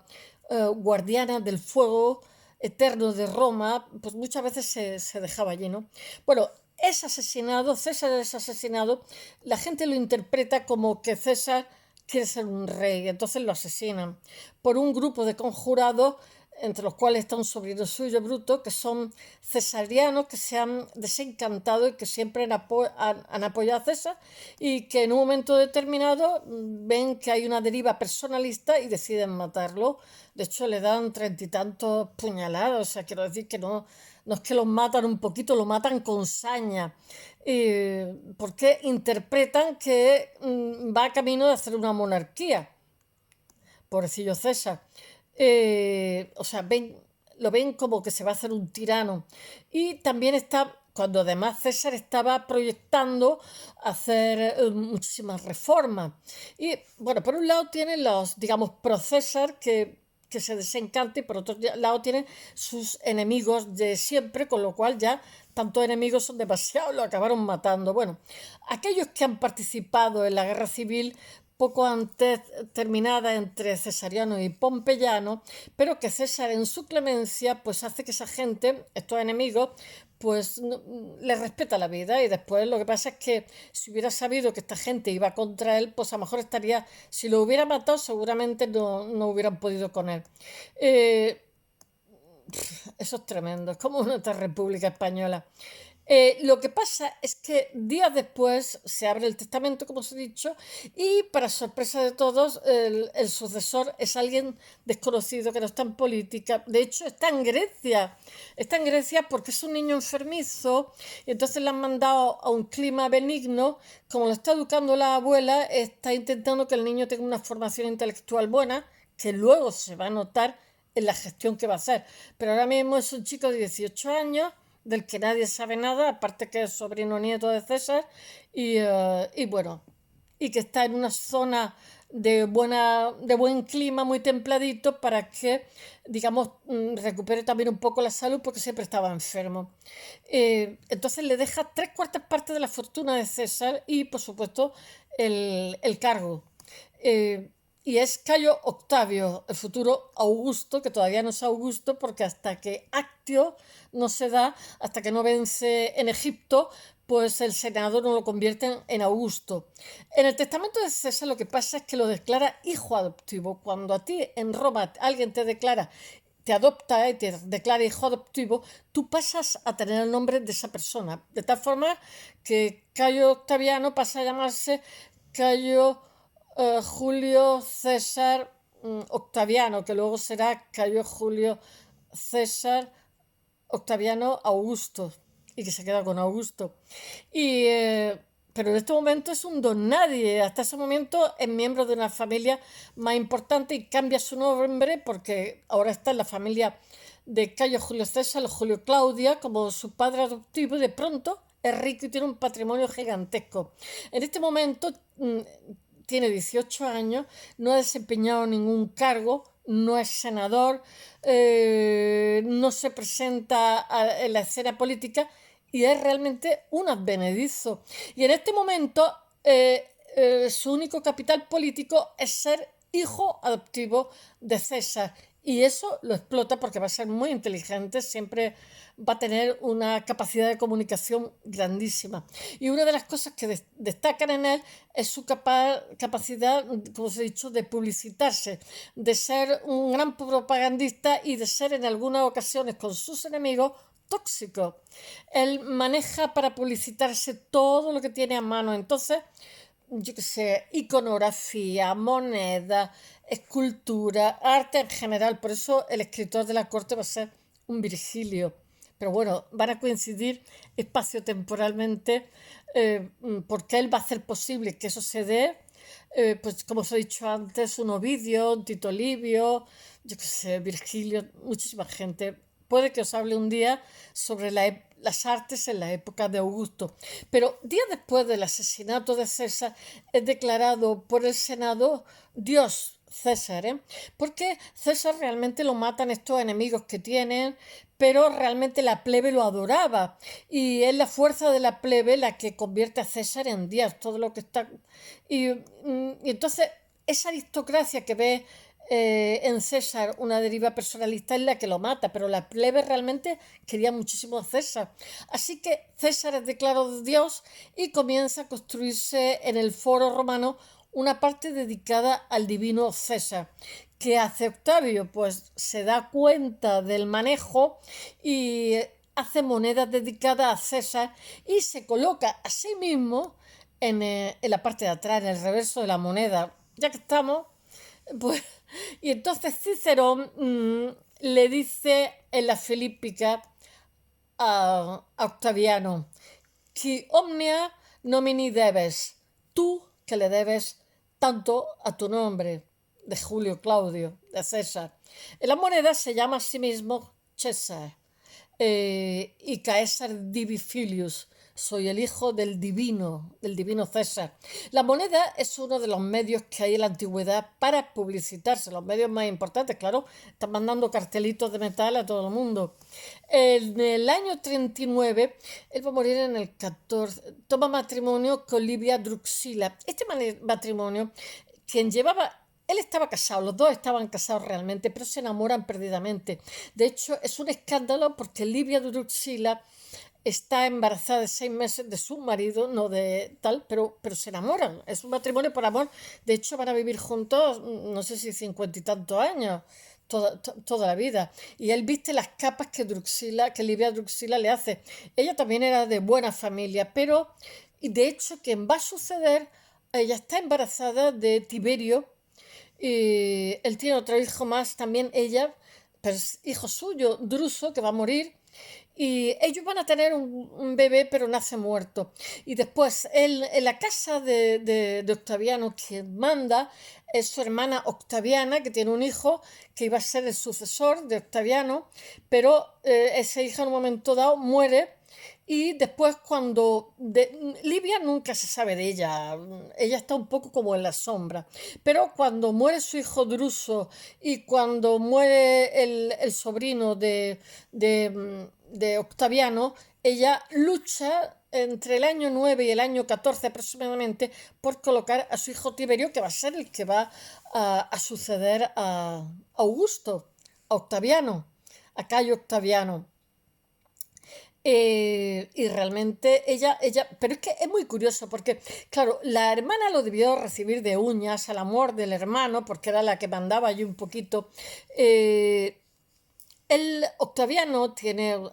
guardianas del fuego eterno de Roma, pues muchas veces se dejaba allí, ¿no? Bueno, es asesinado, César es asesinado, la gente lo interpreta como que César quiere ser un rey, entonces lo asesinan por un grupo de conjurados, entre los cuales está un sobrino suyo, Bruto, que son cesarianos, que se han desencantado y que siempre han apoyado a César y que en un momento determinado ven que hay una deriva personalista y deciden matarlo. De hecho, le dan 30 y tantos puñaladas, o sea, quiero decir que no es que los matan un poquito, lo matan con saña, porque interpretan que va camino de hacer una monarquía, pobrecillo César. O sea, lo ven como que se va a hacer un tirano. Y también está, cuando además César estaba proyectando hacer muchísimas reformas. Y bueno, por un lado tienen los, digamos, pro-César que se desencanta y por otro lado tienen sus enemigos de siempre, con lo cual ya tantos enemigos son demasiados, lo acabaron matando. Bueno, aquellos que han participado en la guerra civil poco antes terminada entre cesariano y pompeyano, pero que César en su clemencia pues hace que esa gente, estos enemigos, pues le respeta la vida y después lo que pasa es que si hubiera sabido que esta gente iba contra él, pues a lo mejor estaría, si lo hubiera matado seguramente no hubieran podido con él. Eh, Eso es tremendo, es como nuestra República Española. Lo que pasa es que días después se abre el testamento, como os he dicho, y para sorpresa de todos, el sucesor es alguien desconocido que no está en política. De hecho, está en Grecia. Está en Grecia porque es un niño enfermizo y entonces le han mandado a un clima benigno. Como lo está educando la abuela, está intentando que el niño tenga una formación intelectual buena, que luego se va a notar en la gestión que va a hacer. Pero ahora mismo es un chico de 18 años del que nadie sabe nada, aparte que es sobrino nieto de César, y bueno, y que está en una zona de buen clima, muy templadito, para que, digamos, recupere también un poco la salud, porque siempre estaba enfermo. Entonces le deja 3/4 partes de la fortuna de César y, por supuesto, el cargo. Eh, y es Cayo Octavio, el futuro Augusto, que todavía no es Augusto, porque hasta que Actio no se da, hasta que no vence en Egipto, pues el senador no lo convierte en Augusto. En el testamento de César lo que pasa es que lo declara hijo adoptivo. Cuando a ti en Roma alguien te declara, te adopta y te declara hijo adoptivo, tú pasas a tener el nombre de esa persona. De tal forma que Cayo Octaviano pasa a llamarse Cayo Julio César Octaviano, que luego será Cayo Julio César Octaviano Augusto, y que se queda con Augusto. Y, pero en este momento es un don nadie. Hasta ese momento es miembro de una familia más importante y cambia su nombre porque ahora está en la familia de Cayo Julio César o Julio Claudia como su padre adoptivo y de pronto es rico y tiene un patrimonio gigantesco. En este momento tiene 18 años, no ha desempeñado ningún cargo, no es senador, no se presenta en la escena política y es realmente un advenedizo. Y en este momento su único capital político es ser hijo adoptivo de César. Y eso lo explota porque va a ser muy inteligente, siempre va a tener una capacidad de comunicación grandísima. Y una de las cosas que destacan en él es su capacidad, como os he dicho, de publicitarse, de ser un gran propagandista y de ser en algunas ocasiones con sus enemigos tóxico. Él maneja para publicitarse todo lo que tiene a mano. Entonces, yo qué sé, iconografía, moneda, escultura, arte en general. Por eso el escritor de la corte va a ser un Virgilio. Pero bueno, van a coincidir espacio-temporalmente porque él va a hacer posible que eso se dé. Pues como os he dicho antes, un Ovidio, un Tito Livio, yo qué sé, Virgilio, muchísima gente. Puede que os hable un día sobre las artes en la época de Augusto. Pero días después del asesinato de César es declarado por el Senado Dios César, porque César realmente lo matan estos enemigos que tienen, pero realmente la plebe lo adoraba y es la fuerza de la plebe la que convierte a César en Dios, todo lo que está... Y entonces esa aristocracia que ve en César una deriva personalista es la que lo mata, pero la plebe realmente quería muchísimo a César. Así que César es declarado Dios y comienza a construirse en el foro romano una parte dedicada al divino César. ¿Qué hace Octavio? Pues se da cuenta del manejo y hace monedas dedicadas a César y se coloca a sí mismo en la parte de atrás, en el reverso de la moneda. Ya que estamos, pues, y entonces Cicerón le dice en la Filípica a Octaviano, qui omnia nomini debes, tú que le debes tanto a tu nombre, de Julio Claudio, de César. En la moneda se llama a sí mismo César y Caesar Divi Filius. Soy el hijo del divino César. La moneda es uno de los medios que hay en la antigüedad para publicitarse, los medios más importantes, claro, están mandando cartelitos de metal a todo el mundo. En el año 39, él va a morir en el 14, toma matrimonio con Livia Druxila. Este matrimonio, quien llevaba él estaba casado, los dos estaban casados realmente, pero se enamoran perdidamente. De hecho, es un escándalo porque Livia Druxila está embarazada de 6 meses de su marido, no de tal, pero se enamoran. Es un matrimonio por amor. De hecho, van a vivir juntos, no sé si 50 y tantos años, toda la vida. Y él viste las capas que Livia Druxila le hace. Ella también era de buena familia, pero, y de hecho, quien va a suceder, ella está embarazada de Tiberio, y él tiene otro hijo más, también ella, pero es hijo suyo, Druso, que va a morir. Y ellos van a tener un bebé, pero nace muerto. Y después, en la casa de Octaviano, quien manda es su hermana Octaviana, que tiene un hijo que iba a ser el sucesor de Octaviano, pero ese hijo en un momento dado muere. Y después Livia nunca se sabe de ella está un poco como en la sombra, pero cuando muere su hijo Druso y cuando muere el sobrino de Octaviano, ella lucha entre el año 9 y el año 14 aproximadamente por colocar a su hijo Tiberio, que va a ser el que va a suceder a Augusto, a Octaviano, a Cayo Octaviano. Y realmente pero es que es muy curioso porque, claro, la hermana lo debió recibir de uñas al amor del hermano, porque era la que mandaba allí un poquito. Eh,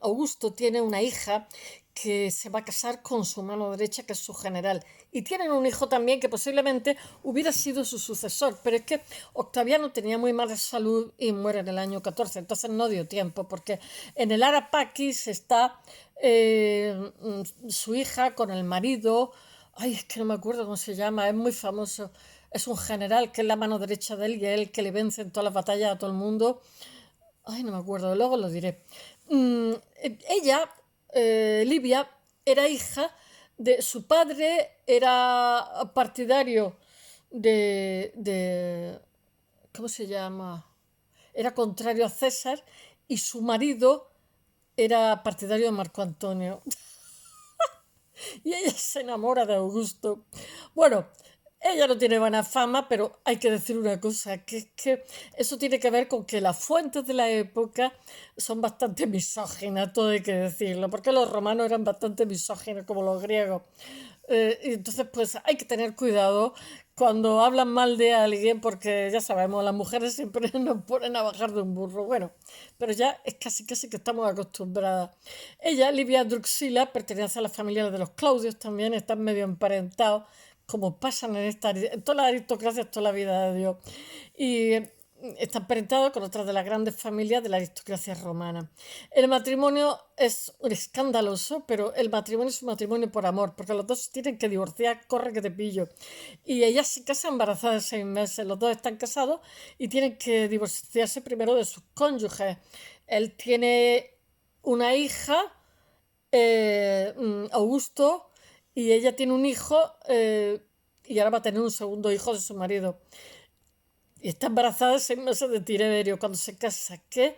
Augusto tiene una hija que se va a casar con su mano derecha, que es su general. Y tienen un hijo también que posiblemente hubiera sido su sucesor, pero es que Octaviano tenía muy mala salud y muere en el año 14, entonces no dio tiempo, porque en el Arapaquis está su hija con el marido, ay, es que no me acuerdo cómo se llama, es muy famoso, es un general que es la mano derecha de él y es el que le vence en todas las batallas a todo el mundo. Ay, no me acuerdo, luego lo diré. Ella, Livia, era hija de su padre, era partidario de ¿cómo se llama? Era contrario a César y su marido era partidario de Marco Antonio. Y ella se enamora de Augusto. Bueno, ella no tiene buena fama, pero hay que decir una cosa, que es que eso tiene que ver con que las fuentes de la época son bastante misóginas, todo hay que decirlo, porque los romanos eran bastante misóginos como los griegos. Y entonces, pues hay que tener cuidado cuando hablan mal de alguien, porque ya sabemos, las mujeres siempre nos ponen a bajar de un burro. Bueno, pero ya es casi casi que estamos acostumbradas. Ella, Livia Druxila, pertenece a la familia de los Claudios también, están medio emparentados, como pasan en todas las aristocracias toda la vida de Dios. Y está emparentado con otras de las grandes familias de la aristocracia romana. El matrimonio es escandaloso, pero el matrimonio es un matrimonio por amor, porque los dos se tienen que divorciar, corre que te pillo. Y ella se casa embarazada de 6 meses, los dos están casados y tienen que divorciarse primero de sus cónyuges. Él tiene una hija, Augusto, y ella tiene un hijo, y ahora va a tener un segundo hijo de su marido. Y está embarazada de 6 meses de Tiberio cuando se casa, que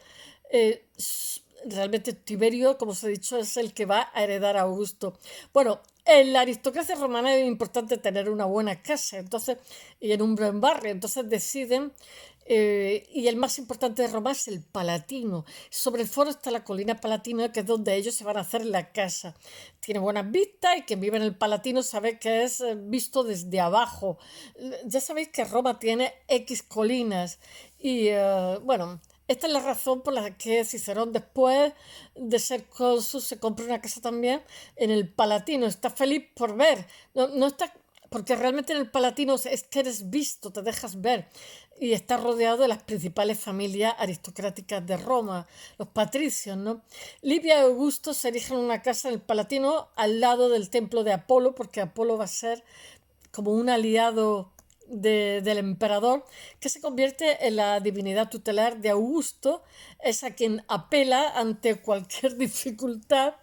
realmente Tiberio, como os he dicho, es el que va a heredar a Augusto. Bueno, en la aristocracia romana es importante tener una buena casa, entonces, y en un buen barrio, entonces deciden, y el más importante de Roma es el Palatino. Sobre el foro está la colina Palatina, que es donde ellos se van a hacer la casa. Tiene buenas vistas y quien vive en el Palatino sabe que es visto desde abajo. Ya sabéis que Roma tiene X colinas y bueno, esta es la razón por la que Cicerón, después de ser cónsul, se compra una casa también en el Palatino. Está feliz por ver. No, no está, porque realmente en el Palatino es que eres visto, te dejas ver. Y está rodeado de las principales familias aristocráticas de Roma, los patricios, ¿no? Livia y Augusto se erigen una casa en el Palatino al lado del templo de Apolo, porque Apolo va a ser como un aliado del emperador, que se convierte en la divinidad tutelar de Augusto, es a quien apela ante cualquier dificultad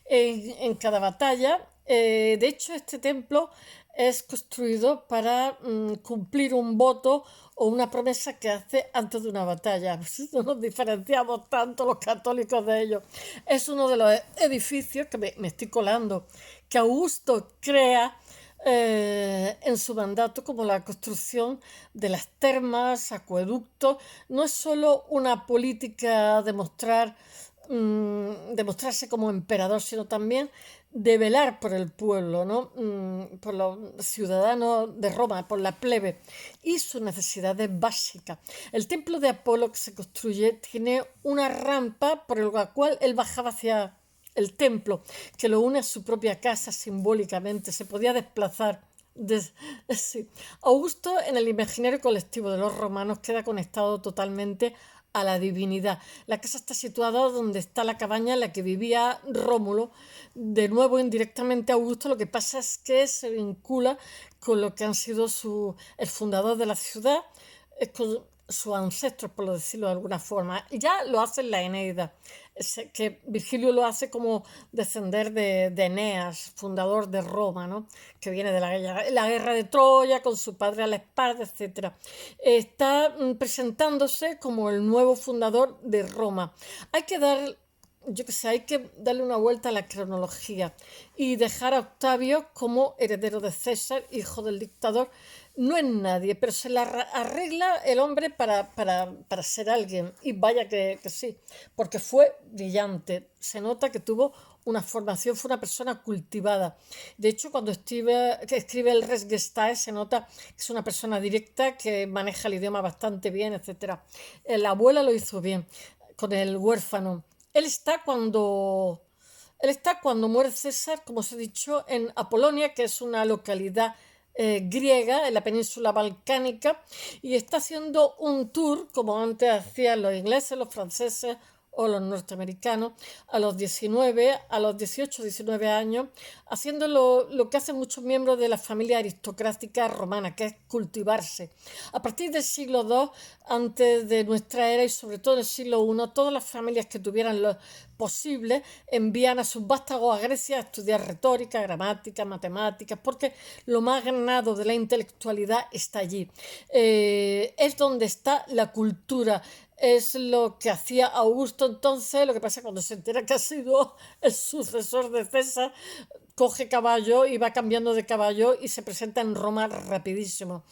en cada batalla. De hecho, este templo es construido para cumplir un voto o una promesa que hace antes de una batalla. No nos diferenciamos tanto los católicos de ellos. Es uno de los edificios que me estoy colando, que Augusto crea en su mandato, como la construcción de las termas, acueductos. No es solo una política de demostrarse como emperador, sino también de velar por el pueblo, ¿no? Por los ciudadanos de Roma, por la plebe y sus necesidades básicas. El templo de Apolo que se construye tiene una rampa por la cual él bajaba hacia el templo, que lo une a su propia casa simbólicamente, se podía desplazar. Sí. Augusto, en el imaginario colectivo de los romanos, queda conectado totalmente a la divinidad. La casa está situada donde está la cabaña en la que vivía Rómulo. De nuevo, indirectamente, Augusto lo que pasa es que se vincula con lo que han sido el fundador de la ciudad, con sus ancestros, por decirlo de alguna forma. Ya lo hace en la Eneida, que Virgilio lo hace como descender de Eneas, fundador de Roma, ¿no? Que viene de la guerra de Troya, con su padre a la espalda, etc. Está presentándose como el nuevo fundador de Roma. Hay que dar yo que sé, hay que darle una vuelta a la cronología y dejar a Octavio como heredero de César, hijo del dictador. No es nadie, pero se la arregla el hombre para ser alguien. Y vaya que sí, porque fue brillante. Se nota que tuvo una formación, fue una persona cultivada. De hecho, cuando escribe el Res Gestae, se nota que es una persona directa, que maneja el idioma bastante bien, etcétera. La abuela lo hizo bien con el huérfano. Él está cuando, él está cuando muere César, como os he dicho, en Apolonia, que es una localidad griega en la península balcánica, y está haciendo un tour, como antes hacían los ingleses, los franceses o los norteamericanos, a los 19, a los 18, 19 años, haciendo lo que hacen muchos miembros de la familia aristocrática romana, que es cultivarse. A partir del siglo II, antes de nuestra era, y sobre todo en el siglo I, todas las familias que tuvieran lo posible envían a sus vástagos a Grecia a estudiar retórica, gramática, matemáticas, porque lo más ganado de la intelectualidad está allí. Es donde está la cultura. Es lo que hacía Augusto entonces. Lo que pasa cuando se entera que ha sido el sucesor de César, coge caballo y va cambiando de caballo y se presenta en Roma rapidísimo.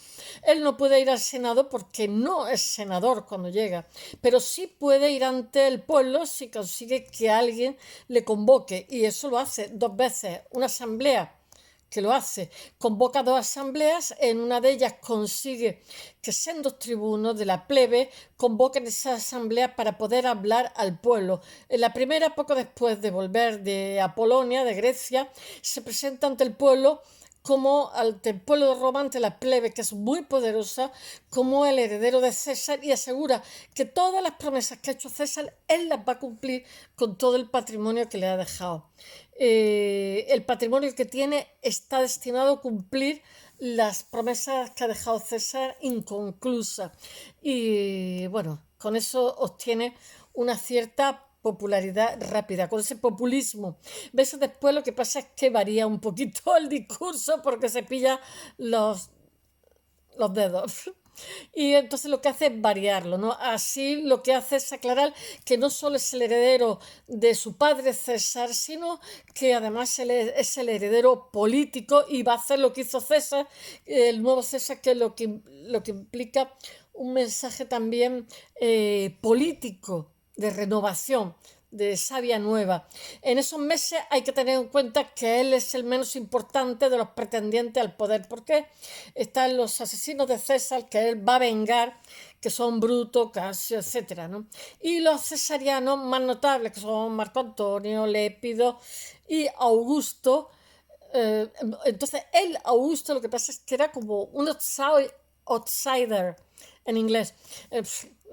Él no puede ir al Senado porque no es senador cuando llega, pero sí puede ir ante el pueblo si consigue que alguien le convoque, y eso lo hace 2 veces. Una asamblea, que lo hace, convoca 2 asambleas, en una de ellas consigue que sendos tribunos de la plebe convoquen esa asamblea para poder hablar al pueblo. En la primera, poco después de volver de Apolonia, de Grecia, se presenta ante el pueblo como ante el pueblo de Roma, ante la plebe, que es muy poderosa, como el heredero de César, y asegura que todas las promesas que ha hecho César, él las va a cumplir con todo el patrimonio que le ha dejado. El patrimonio que tiene está destinado a cumplir las promesas que ha dejado César inconclusas. Y bueno, con eso obtiene una cierta popularidad rápida, con ese populismo. ¿Ves? Después lo que pasa es que varía un poquito el discurso porque se pilla los dedos. Y entonces lo que hace es variarlo, ¿no? Así lo que hace es aclarar que no solo es el heredero de su padre César, sino que además él es el heredero político y va a hacer lo que hizo César, el nuevo César, que es lo que implica un mensaje también político de renovación, de savia nueva. En esos meses hay que tener en cuenta que él es el menos importante de los pretendientes al poder, porque están los asesinos de César, que él va a vengar, que son Bruto, Casio, etcétera, ¿no? Y los cesarianos más notables, que son Marco Antonio, Lépido y Augusto. Entonces, Augusto, lo que pasa es que era como un outsider en inglés.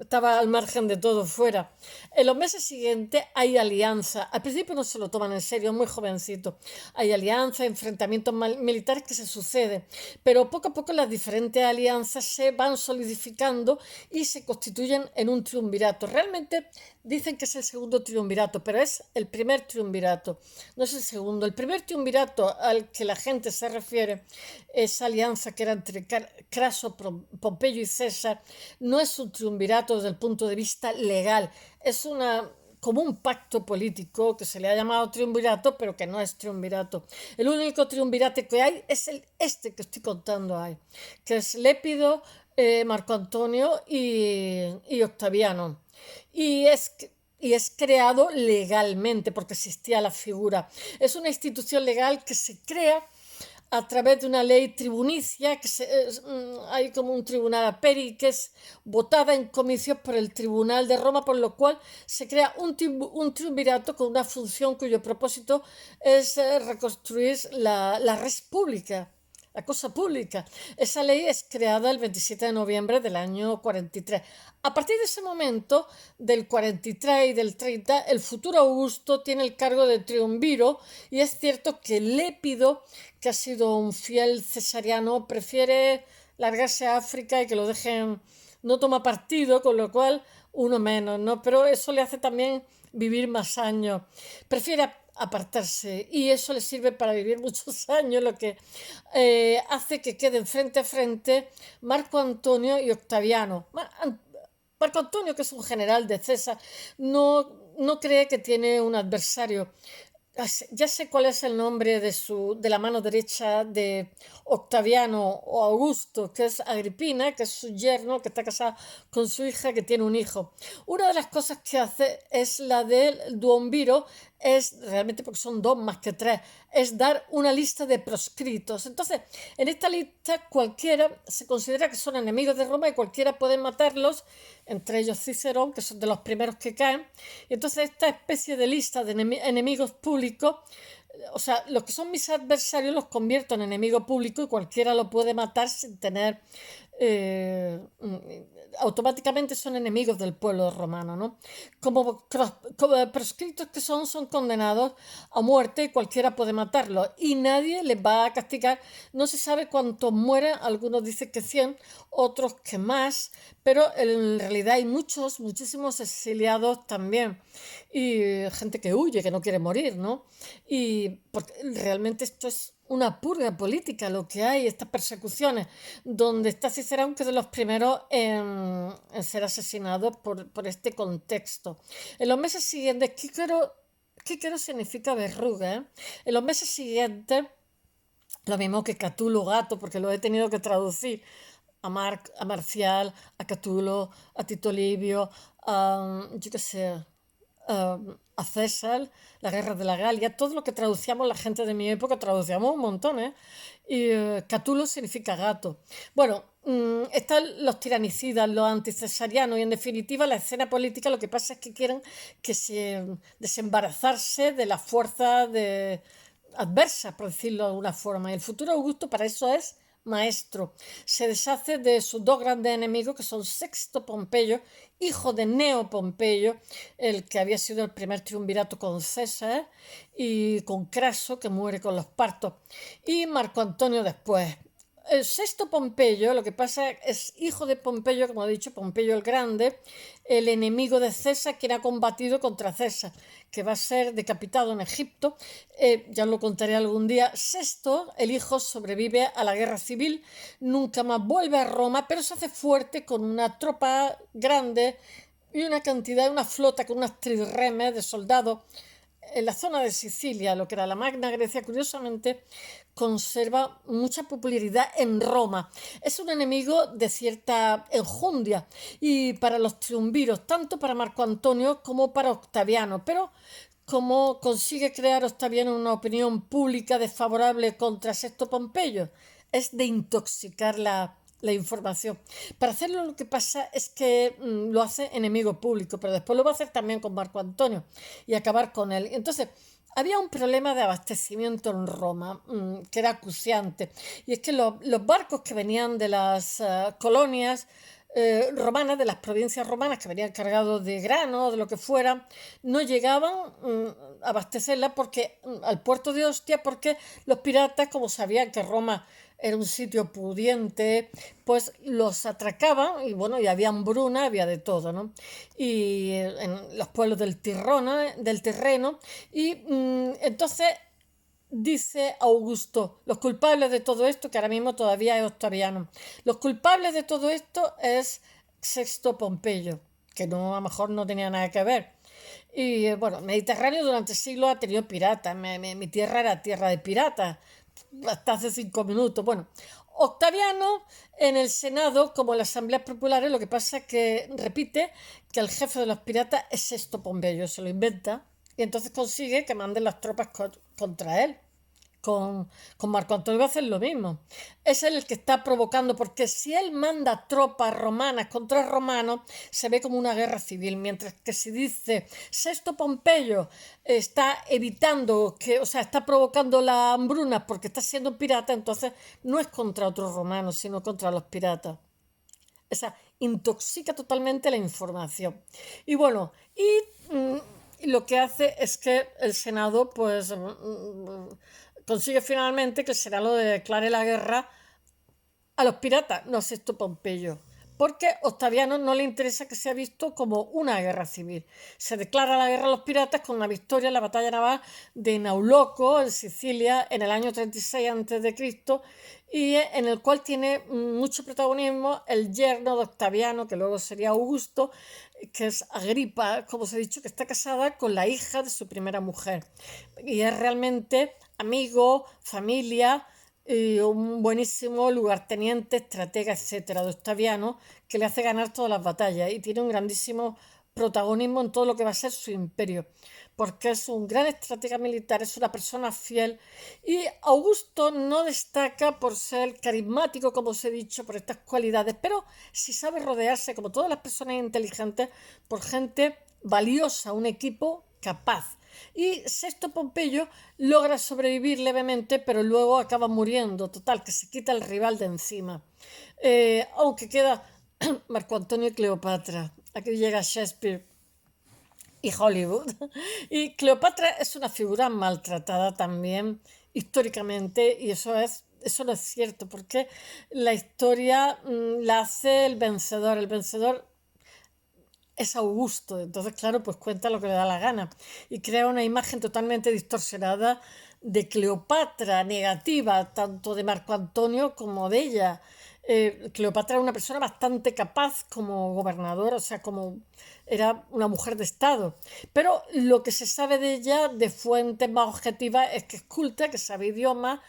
Estaba al margen de todo fuera. En los meses siguientes hay alianza. Al principio no se lo toman en serio, es muy jovencito. Hay alianza, enfrentamientos militares que se suceden, pero poco a poco las diferentes alianzas se van solidificando y se constituyen en un triunvirato. Realmente dicen que es el segundo triunvirato, pero es el primer triunvirato, no es el segundo. El primer triunvirato al que la gente se refiere, esa alianza que era entre Craso, Pompeyo y César, no es un triunvirato desde el punto de vista legal, es como un pacto político que se le ha llamado triunvirato, pero que no es triunvirato. El único triunvirato que hay es este que estoy contando ahí, que es Lépido, Marco Antonio y Octaviano. Y es creado legalmente porque existía la figura. Es una institución legal que se crea a través de una ley tribunicia, hay como un tribunal aperi, que es votada en comicios por el Tribunal de Roma, por lo cual se crea un triunvirato con una función cuyo propósito es reconstruir la res pública, la cosa pública. Esa ley es creada el 27 de noviembre del año 43. A partir de ese momento, del 43 y del 30, el futuro Augusto tiene el cargo de triunviro, y es cierto que Lépido, que ha sido un fiel cesariano, prefiere largarse a África y que lo dejen, no toma partido, con lo cual uno menos, ¿no? Pero eso le hace también vivir más años. Prefiere apartarse y eso le sirve para vivir muchos años, lo que hace que queden frente a frente Marco Antonio y Octaviano. Marco Antonio, que es un general de César, no cree que tiene un adversario. Ya sé cuál es el nombre de la mano derecha de Octaviano o Augusto, que es Agripina, que es su yerno, que está casado con su hija, que tiene un hijo. Una de las cosas que hace es la del duumviro, es realmente porque son dos más que tres, es dar una lista de proscritos. Entonces, en esta lista cualquiera se considera que son enemigos de Roma y cualquiera puede matarlos, entre ellos Cicerón, que son de los primeros que caen. Y entonces esta especie de lista de enemigos públicos, o sea, los que son mis adversarios los convierto en enemigo público y cualquiera lo puede matar sin tener eh, automáticamente son enemigos del pueblo romano, ¿no? Como proscritos que son condenados a muerte y cualquiera puede matarlos y nadie les va a castigar. No se sabe cuántos mueren, algunos dicen que 100, otros que más, pero en realidad hay muchísimos exiliados también y gente que huye, que no quiere morir, ¿no? Y porque realmente esto es una purga política lo que hay, estas persecuciones, donde está Cicerón, que es de los primeros en ser asesinado por este contexto. En los meses siguientes, Quíquero significa verruga, ¿eh? En los meses siguientes, lo mismo que Catulo Gato, porque lo he tenido que traducir a Marcial, a Catulo, a Tito Livio, yo qué sé, a César, la guerra de la Galia, todo lo que traducíamos la gente de mi época, traducíamos un montón, ¿eh? Y Catulo significa gato. Bueno, están los tiranicidas, los anticesarianos y en definitiva la escena política lo que pasa es que quieren que se desembarazarse de la fuerza adversa, por decirlo de alguna forma. Y el futuro Augusto para eso es maestro. Se deshace de sus dos grandes enemigos, que son Sexto Pompeyo, hijo de Neo Pompeyo, el que había sido el primer triunvirato con César, y con Craso, que muere con los partos, y Marco Antonio después. El Sexto Pompeyo, lo que pasa es hijo de Pompeyo, como he dicho, Pompeyo el Grande, el enemigo de César, quien ha combatido contra César, que va a ser decapitado en Egipto. Ya lo contaré algún día. Sexto, el hijo, sobrevive a la guerra civil, nunca más vuelve a Roma, pero se hace fuerte con una tropa grande y una flota con unas trirremes de soldados en la zona de Sicilia, lo que era la Magna Grecia, curiosamente conserva mucha popularidad en Roma. Es un enemigo de cierta enjundia y para los triunviros, tanto para Marco Antonio como para Octaviano, pero como consigue crear Octaviano una opinión pública desfavorable contra Sexto Pompeyo, es de intoxicar la información. Para hacerlo lo que pasa es que lo hace enemigo público, pero después lo va a hacer también con Marco Antonio y acabar con él. Entonces, había un problema de abastecimiento en Roma que era acuciante. Y es que los barcos que venían de las colonias romanas, de las provincias romanas que venían cargados de grano, de lo que fuera, no llegaban a abastecerla al puerto de Ostia porque los piratas, como sabían que Roma era un sitio pudiente, pues los atracaban y bueno, y había hambruna, había de todo, ¿no? Y en los pueblos del terreno, y entonces dice Augusto, los culpables de todo esto, que ahora mismo todavía es Octaviano, los culpables de todo esto es Sexto Pompeyo, que no, a lo mejor no tenía nada que ver. Y bueno, Mediterráneo durante siglos ha tenido piratas, mi tierra era tierra de piratas, hasta hace 5 minutos. Bueno, Octaviano en el Senado, como en las asambleas populares, lo que pasa es que repite que el jefe de los piratas es Sexto Pompeyo, se lo inventa, y entonces consigue que manden las tropas contra él. Con Marco Antonio va a hacer lo mismo. Es él el que está provocando, porque si él manda tropas romanas contra romanos, se ve como una guerra civil, mientras que si dice Sexto Pompeyo está evitando o sea, está provocando la hambruna porque está siendo pirata, entonces no es contra otros romanos, sino contra los piratas. O sea, intoxica totalmente la información. Y bueno, lo que hace es que el Senado, pues, consigue finalmente que el Senado le declare la guerra a los piratas, no a Sexto Pompeyo. porque Octaviano no le interesa que sea visto como una guerra civil. Se declara la guerra a los piratas con una victoria en la batalla naval de Nauloco, en Sicilia, en el año 36 a.C., y en el cual tiene mucho protagonismo el yerno de Octaviano, que luego sería Augusto, que es Agripa, como os he dicho, que está casada con la hija de su primera mujer. Y es realmente amigo, familia, y un buenísimo lugarteniente, estratega, etcétera, de Octaviano, que le hace ganar todas las batallas y tiene un grandísimo protagonismo en todo lo que va a ser su imperio, porque es un gran estratega militar, es una persona fiel. Y Augusto no destaca por ser carismático, como os he dicho, por estas cualidades, pero sí sabe rodearse, como todas las personas inteligentes, por gente valiosa, un equipo capaz. Y Sexto Pompeyo logra sobrevivir levemente, pero luego acaba muriendo, total, que se quita el rival de encima. Aunque queda Marco Antonio y Cleopatra. Aquí llega Shakespeare y Hollywood. Y Cleopatra es una figura maltratada también históricamente, y eso no es cierto, porque la historia la hace el vencedor. El vencedor es Augusto, entonces claro, pues cuenta lo que le da la gana y crea una imagen totalmente distorsionada de Cleopatra, negativa, tanto de Marco Antonio como de ella. Cleopatra era una persona bastante capaz como gobernadora, o sea, como era una mujer de Estado. Pero lo que se sabe de ella, de fuentes más objetivas, es que es culta, que sabe idiomas,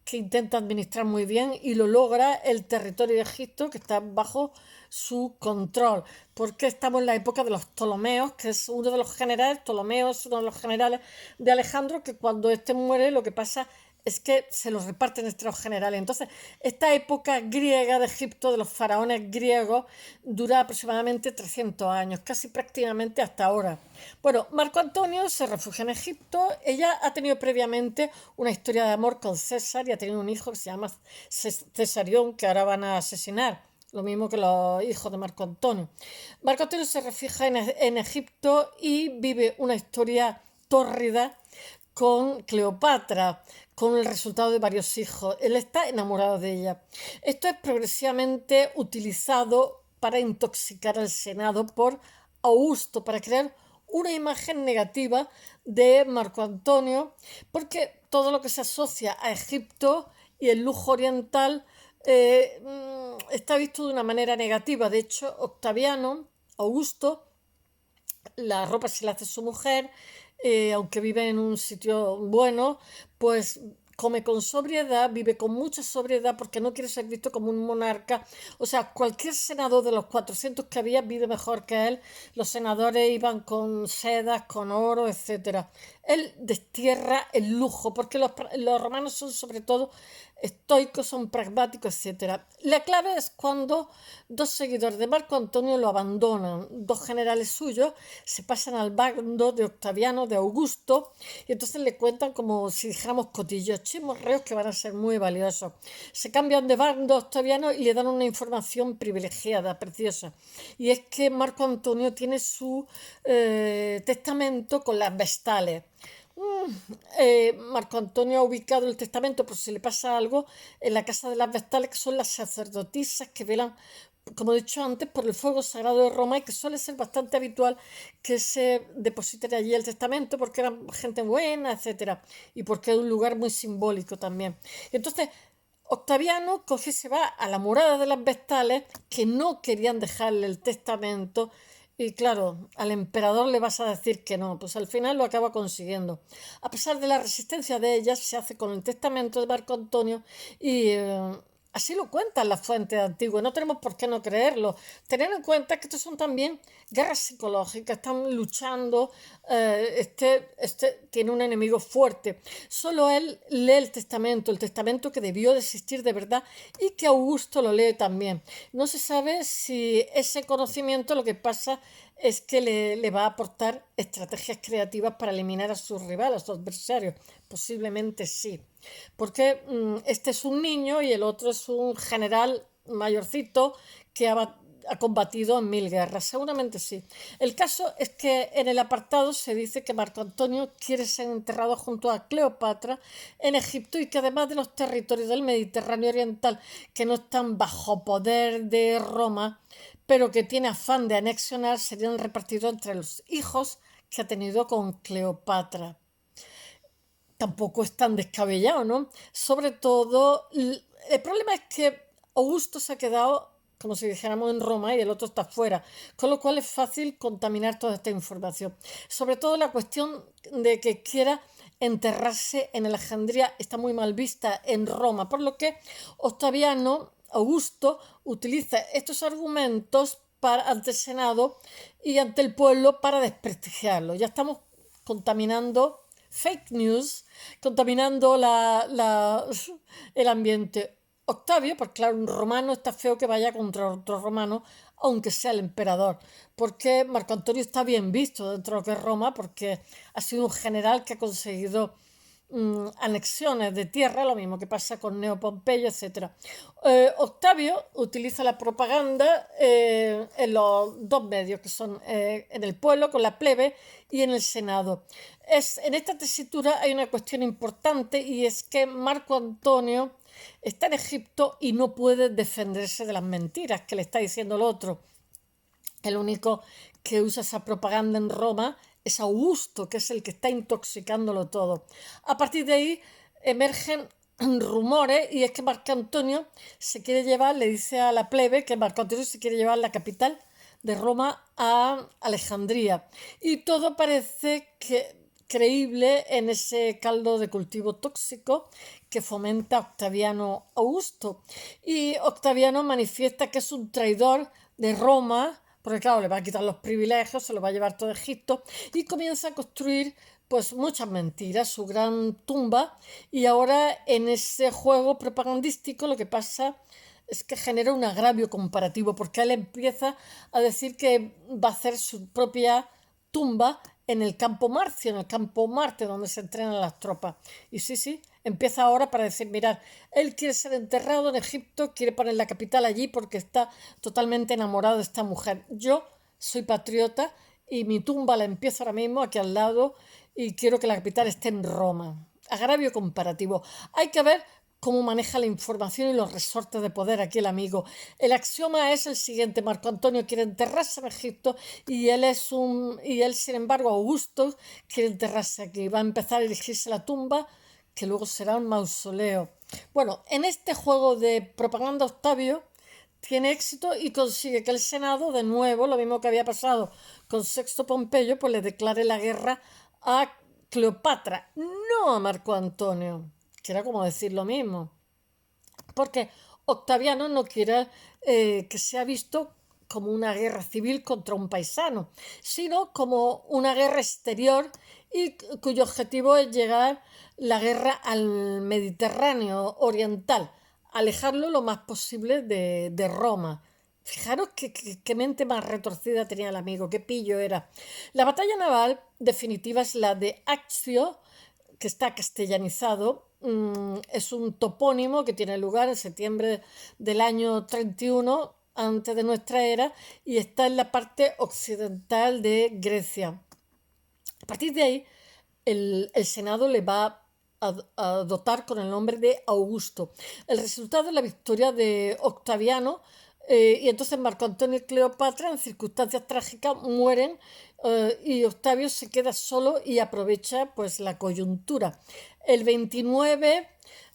que intenta administrar muy bien y lo logra el territorio de Egipto, que está bajo su control, porque estamos en la época de los Ptolomeos, que es uno de los generales. Ptolomeo es uno de los generales de Alejandro, que cuando éste muere lo que pasa es que se los reparten entre los generales. Entonces, esta época griega de Egipto, de los faraones griegos, dura aproximadamente 300 años, casi prácticamente hasta ahora. Bueno, Marco Antonio se refugia en Egipto. Ella ha tenido previamente una historia de amor con César y ha tenido un hijo que se llama Cesarión, que ahora van a asesinar. Lo mismo que los hijos de Marco Antonio. Marco Antonio se refugia en Egipto y vive una historia tórrida con Cleopatra, con el resultado de varios hijos. Él está enamorado de ella. Esto es progresivamente utilizado para intoxicar al Senado por Augusto, para crear una imagen negativa de Marco Antonio, porque todo lo que se asocia a Egipto y el lujo oriental está visto de una manera negativa. De hecho, Octaviano, Augusto, la ropa se la hace su mujer, aunque vive en un sitio bueno, pues come con sobriedad, vive con mucha sobriedad porque no quiere ser visto como un monarca. O sea, cualquier senador de los 400 que había vive mejor que él. Los senadores iban con sedas, con oro, etcétera. Él destierra el lujo porque los romanos son sobre todo estoicos, son pragmáticos, etcétera. La clave es cuando dos seguidores de Marco Antonio lo abandonan. Dos generales suyos se pasan al bando de Octaviano, de Augusto, y entonces le cuentan como si dijéramos cotillos, chismorreos que van a ser muy valiosos. Se cambian de bando a Octaviano y le dan una información privilegiada, preciosa. Y es que Marco Antonio tiene su testamento con las vestales. Marco Antonio ha ubicado el testamento por si le pasa algo en la casa de las vestales, que son las sacerdotisas que velan, como he dicho antes, por el fuego sagrado de Roma, y que suele ser bastante habitual que se deposite allí el testamento porque eran gente buena, etcétera, y porque es un lugar muy simbólico también. Entonces, Octaviano coge y se va a la muralla de las vestales, que no querían dejarle el testamento. Y claro, al emperador le vas a decir que no, pues al final lo acaba consiguiendo. A pesar de la resistencia de ellas, se hace con el testamento de Marco Antonio y así lo cuentan las fuentes antiguas. No tenemos por qué no creerlo. Tener en cuenta que estos son también guerras psicológicas, están luchando, este tiene un enemigo fuerte. Solo él lee el testamento que debió de existir de verdad, y que Augusto lo lee también. No se sabe si ese conocimiento lo que pasa es que le va a aportar estrategias creativas para eliminar a sus rivales, a sus adversarios. Posiblemente sí. Porque este es un niño y el otro es un general mayorcito que ha ha combatido en 1000 guerras, seguramente sí. El caso es que en el apartado se dice que Marco Antonio quiere ser enterrado junto a Cleopatra en Egipto y que además de los territorios del Mediterráneo oriental que no están bajo poder de Roma, pero que tiene afán de anexionar, serían repartidos entre los hijos que ha tenido con Cleopatra. Tampoco es tan descabellado, ¿no? Sobre todo, el problema es que Augusto se ha quedado, como si dijéramos, en Roma y el otro está fuera, con lo cual es fácil contaminar toda esta información. Sobre todo la cuestión de que quiera enterrarse en Alejandría está muy mal vista en Roma, por lo que Octaviano, Augusto, utiliza estos argumentos ante el Senado y ante el pueblo para desprestigiarlo. Ya estamos contaminando fake news, contaminando el ambiente. Octavio, pues claro, un romano está feo que vaya contra otro romano, aunque sea el emperador, porque Marco Antonio está bien visto dentro de lo que es Roma, porque ha sido un general que ha conseguido anexiones de tierra, lo mismo que pasa con Neo Pompeyo, etc. Octavio utiliza la propaganda en los dos medios, que son en el pueblo, con la plebe, y en el Senado. En esta tesitura hay una cuestión importante y es que Marco Antonio está en Egipto y no puede defenderse de las mentiras que le está diciendo el otro. El único que usa esa propaganda en Roma es Augusto, que es el que está intoxicándolo todo. A partir de ahí emergen rumores y es que Marco Antonio se quiere llevar, le dice a la plebe que Marco Antonio se quiere llevar la capital de Roma a Alejandría. Y todo parece creíble en ese caldo de cultivo tóxico que fomenta Octaviano Augusto. Y Octaviano manifiesta que es un traidor de Roma, porque claro, le va a quitar los privilegios, se lo va a llevar todo Egipto, y comienza a construir pues muchas mentiras, su gran tumba, y ahora en ese juego propagandístico lo que pasa es que genera un agravio comparativo, porque él empieza a decir que va a hacer su propia tumba en el campo Marcio, en el campo Marte, donde se entrenan las tropas. Y sí, empieza ahora para decir, mirad, él quiere ser enterrado en Egipto, quiere poner la capital allí porque está totalmente enamorado de esta mujer. Yo soy patriota y mi tumba la empiezo ahora mismo aquí al lado y quiero que la capital esté en Roma. Agravio comparativo. Hay que ver cómo maneja la información y los resortes de poder aquí el amigo. El axioma es el siguiente: Marco Antonio quiere enterrarse en Egipto y él, sin embargo, Augusto quiere enterrarse aquí. Va a empezar a erigirse la tumba, que luego será un mausoleo. Bueno, en este juego de propaganda, Octavio tiene éxito y consigue que el Senado, de nuevo, lo mismo que había pasado con Sexto Pompeyo, pues le declare la guerra a Cleopatra, no a Marco Antonio, que era como decir lo mismo, porque Octaviano no quiere que sea visto como una guerra civil contra un paisano, sino como una guerra exterior y cuyo objetivo es llegar la guerra al Mediterráneo oriental, alejarlo lo más posible de Roma. Fijaros qué mente más retorcida tenía el amigo, qué pillo era. La batalla naval definitiva es la de Accio, que está castellanizado. Es un topónimo que tiene lugar en septiembre del año 31 antes de nuestra era y está en la parte occidental de Grecia. A partir de ahí, el Senado le va a dotar con el nombre de Augusto. El resultado es la victoria de Octaviano, y entonces Marco Antonio y Cleopatra, en circunstancias trágicas, mueren, y Octavio se queda solo y aprovecha pues la coyuntura. El 29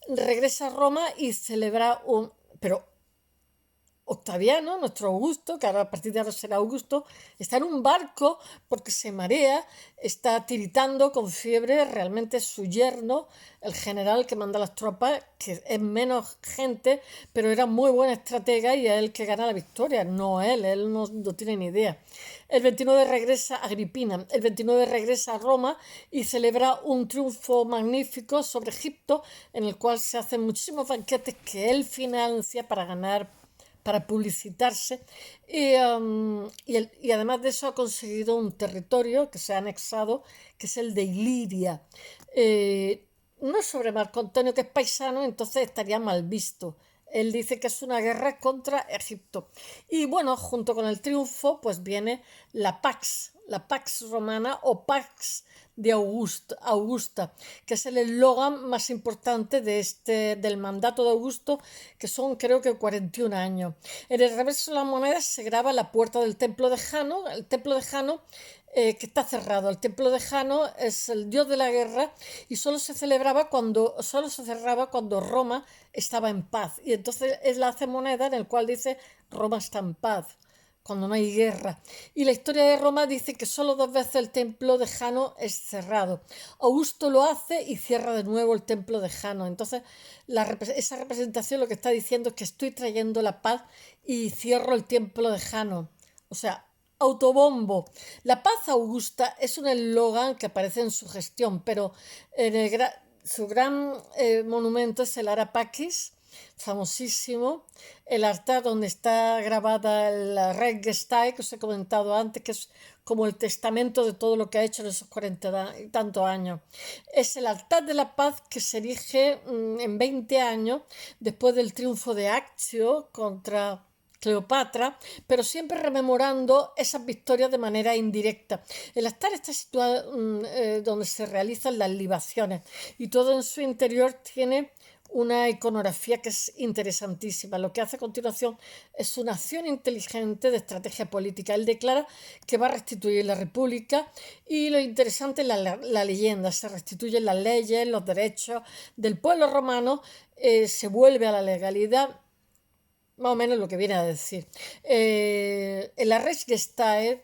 regresa a Roma y celebra un... Pero Octaviano, nuestro Augusto, que ahora a partir de ahora será Augusto, está en un barco porque se marea, está tiritando con fiebre, realmente es su yerno, el general que manda las tropas, que es menos gente, pero era muy buena estratega y es el que gana la victoria, no él no tiene ni idea. El 29 regresa a Agripina, el 29 regresa a Roma y celebra un triunfo magnífico sobre Egipto, en el cual se hacen muchísimos banquetes que él financia para publicitarse y además de eso ha conseguido un territorio que se ha anexado, que es el de Iliria. No sobre Marco Antonio, que es paisano, entonces estaría mal visto Él dice que es una guerra contra Egipto. Y bueno, junto con el triunfo, pues viene la Pax Romana o Pax de Augusta, que es el eslogan más importante del mandato de Augusto, que son creo que 41 años. En el reverso de la moneda se graba la puerta del templo de Jano. El templo de Jano, que está cerrado. El templo de Jano es el dios de la guerra y solo se cerraba cuando Roma estaba en paz. Y entonces él hace moneda en el cual dice Roma está en paz, cuando no hay guerra. Y la historia de Roma dice que solo 2 veces el templo de Jano es cerrado. Augusto lo hace y cierra de nuevo el templo de Jano. Entonces, esa representación lo que está diciendo es que estoy trayendo la paz y cierro el templo de Jano. O sea, autobombo. La paz augusta es un eslogan que aparece en su gestión, pero su gran monumento es el Arapaquis, famosísimo, el altar donde está grabada la Regenstein, que os he comentado antes, que es como el testamento de todo lo que ha hecho en esos 40 y tantos años. Es el altar de la paz que se erige en 20 años después del triunfo de Accio contra Cleopatra, pero siempre rememorando esas victorias de manera indirecta. El altar está situado donde se realizan las libaciones y todo en su interior tiene una iconografía que es interesantísima. Lo que hace a continuación es una acción inteligente de estrategia política. Él declara que va a restituir la república y lo interesante es la leyenda. Se restituyen las leyes, los derechos del pueblo romano, se vuelve a la legalidad, más o menos lo que viene a decir. En la Res Gestae,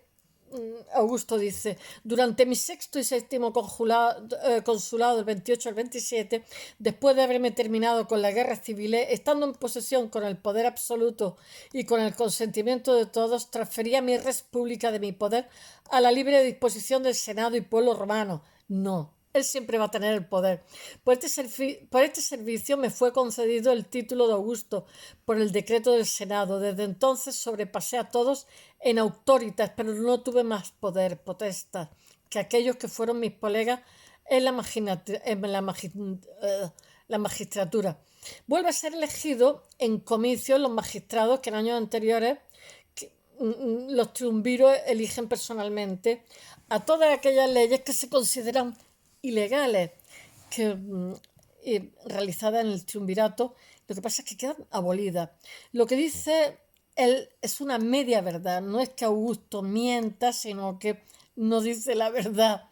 Augusto dice, durante mi sexto y séptimo consulado del 28 al 27, después de haberme terminado con la guerra civil, estando en posesión con el poder absoluto y con el consentimiento de todos, transfería mi res pública de mi poder a la libre disposición del Senado y pueblo romano. No. Él siempre va a tener el poder. Por este servicio me fue concedido el título de Augusto por el decreto del Senado. Desde entonces sobrepasé a todos en autoritas, pero no tuve más poder, potestad, que aquellos que fueron mis colegas en la magistratura. Vuelve a ser elegido en comicios los magistrados que en años anteriores los triunviros eligen personalmente a todas aquellas leyes que se consideran ilegales que realizadas en el triunvirato. Lo que pasa es que quedan abolidas. Lo que dice él es una media verdad, no es que Augusto mienta, sino que no dice la verdad,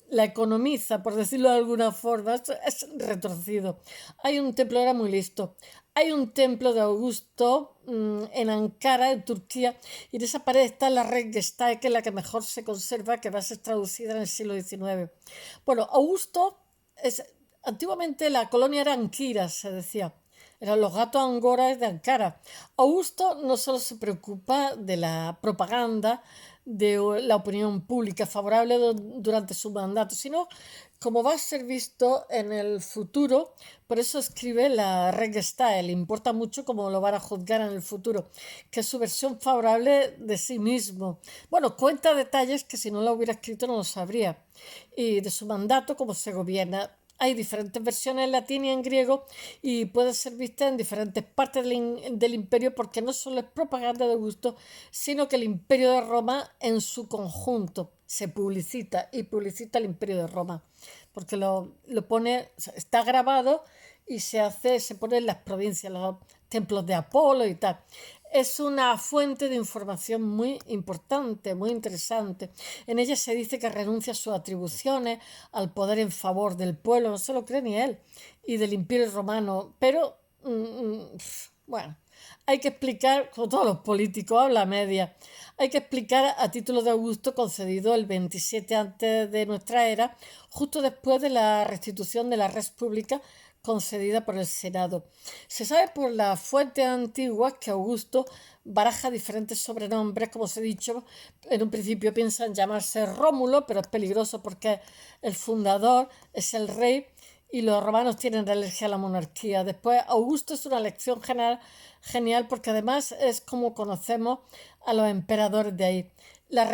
la economiza, por decirlo de alguna forma. Es retorcido. Hay un templo, era muy listo. Hay un templo de Augusto en Ankara, en Turquía, y en esa pared está la Regenstein, que es la que mejor se conserva, que va a ser traducida en el siglo XIX. Bueno, Augusto antiguamente la colonia era Anquira, se decía. Eran los gatos angora de Ankara. Augusto no solo se preocupa de la propaganda de la opinión pública favorable durante su mandato, sino como va a ser visto en el futuro. Por eso escribe la Regenstein. Le importa mucho cómo lo van a juzgar en el futuro, que es su versión favorable de sí mismo. Bueno, cuenta detalles que si no lo hubiera escrito no lo sabría. Y de su mandato, cómo se gobierna. Hay diferentes versiones en latín y en griego y puede ser vista en diferentes partes del imperio, porque no solo es propaganda de Augusto, sino que el imperio de Roma en su conjunto se publicita y publicita el imperio de Roma, porque lo pone, está grabado y se pone en las provincias, los templos de Apolo y tal. Es una fuente de información muy importante, muy interesante. En ella se dice que renuncia a sus atribuciones, al poder en favor del pueblo, no se lo cree ni él, y del imperio romano. Pero, bueno, hay que explicar, como todos los políticos, habla media, hay que explicar a título de Augusto, concedido el 27 antes de nuestra era, justo después de la restitución de la res pública concedida por el Senado. Se sabe por las fuentes antiguas que Augusto baraja diferentes sobrenombres, como os he dicho. En un principio piensan llamarse Rómulo, pero es peligroso porque el fundador es el rey y los romanos tienen alergia a la monarquía. Después, Augusto es una elección genial porque además es como conocemos a los emperadores de ahí. La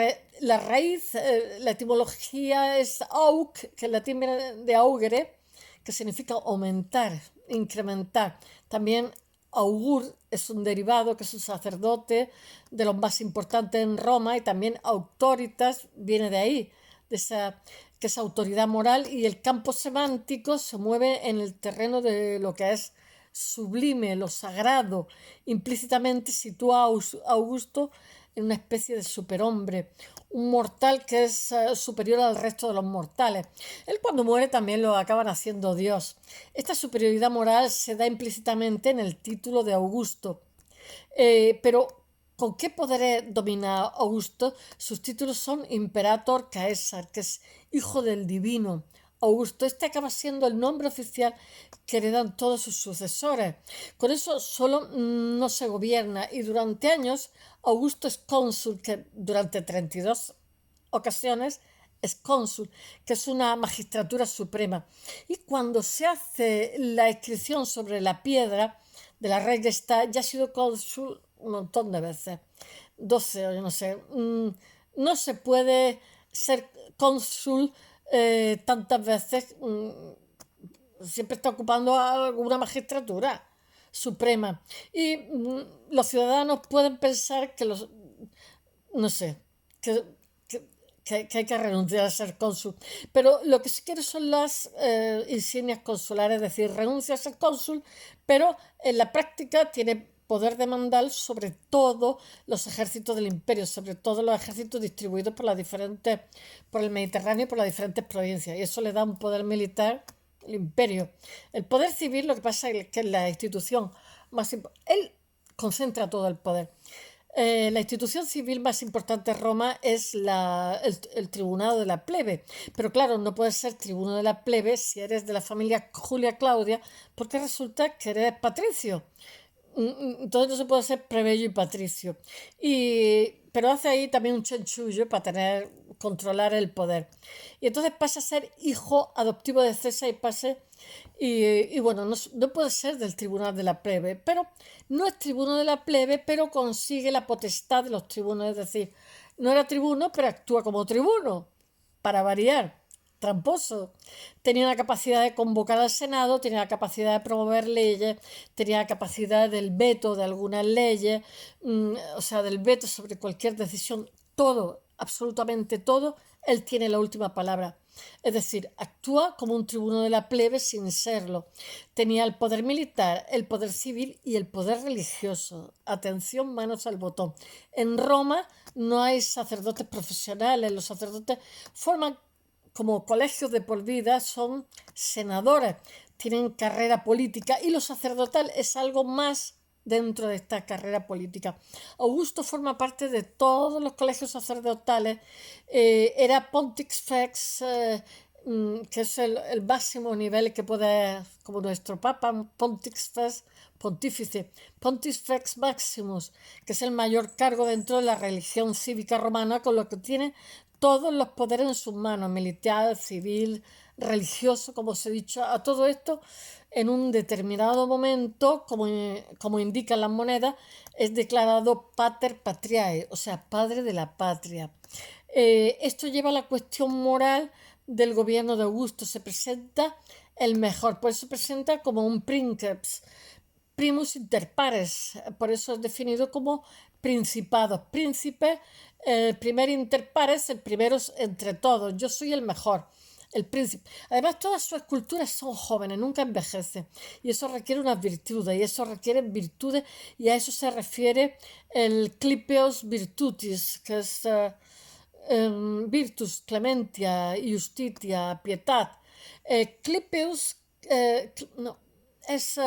raíz, la etimología es aug, que en latín viene de augere, que significa aumentar, incrementar. También augur es un derivado, que es un sacerdote de los más importantes en Roma, y también autoritas viene de ahí, de esa, que es autoridad moral, y el campo semántico se mueve en el terreno de lo que es sublime, lo sagrado. Implícitamente sitúa a Augusto en una especie de superhombre, un mortal que es superior al resto de los mortales. Él cuando muere también lo acaban haciendo Dios. Esta superioridad moral se da implícitamente en el título de Augusto. Pero ¿con qué poderes domina Augusto? Sus títulos son Imperator Caesar, que es hijo del divino Augusto. Este acaba siendo el nombre oficial que heredan todos sus sucesores. Con eso solo no se gobierna, y durante años Augusto es cónsul, que durante 32 ocasiones es cónsul, que es una magistratura suprema. Y cuando se hace la inscripción sobre la piedra de la Regesta, ya ha sido cónsul un montón de veces, 12 o yo no sé. No se puede ser cónsul tantas veces, siempre está ocupando alguna magistratura suprema. Y los ciudadanos pueden pensar que no sé, que, que hay que renunciar a ser cónsul. Pero lo que sí quiero son las insignias consulares, es decir, renuncia a ser cónsul, pero en la práctica tiene poder demandar sobre todos los ejércitos del imperio, sobre todos los ejércitos distribuidos por el Mediterráneo y por las diferentes provincias. Y eso le da un poder militar al imperio. El poder civil, lo que pasa es que es la institución más importante. Él concentra todo el poder. La institución civil más importante de Roma es el tribunado de la plebe. Pero claro, no puedes ser tribuno de la plebe si eres de la familia Julia Claudia, porque resulta que eres patricio. Entonces no se puede ser plebeyo y patricio. Pero hace ahí también un chanchullo para controlar el poder. Y entonces pasa a ser hijo adoptivo de César y bueno, no puede ser del tribunal de la plebe, pero no es tribuno de la plebe, pero consigue la potestad de los tribunos, es decir, no era tribuno, pero actúa como tribuno, para variar. Tramposo. Tenía la capacidad de convocar al Senado, tenía la capacidad de promover leyes, tenía la capacidad del veto de algunas leyes, o sea, del veto sobre cualquier decisión, todo, absolutamente todo, él tiene la última palabra. Es decir, actúa como un tribuno de la plebe sin serlo. Tenía el poder militar, el poder civil y el poder religioso. Atención, manos al botón. En Roma no hay sacerdotes profesionales, los sacerdotes forman como colegios de por vida, son senadores, tienen carrera política, y lo sacerdotal es algo más dentro de esta carrera política. Augusto forma parte de todos los colegios sacerdotales, era Pontifex, que es el máximo nivel que puede, como nuestro Papa, Pontífice, Pontifex Maximus, que es el mayor cargo dentro de la religión cívica romana, con lo que tiene todos los poderes en sus manos, militar, civil, religioso, como os he dicho. A todo esto, en un determinado momento, como indican las monedas, es declarado pater patriae, o sea, padre de la patria. Esto lleva a la cuestión moral del gobierno de Augusto. Se presenta el mejor, por eso se presenta como un princeps, primus inter pares, por eso es definido como principado. Príncipe, el primer inter pares, el primero entre todos. Yo soy el mejor, el príncipe. Además, todas sus esculturas son jóvenes, nunca envejecen. Y eso requiere unas virtudes, y eso requiere virtudes, y a eso se refiere el clipeos virtutis, que es virtus, clementia, justitia, pietad. Clipeus, no, es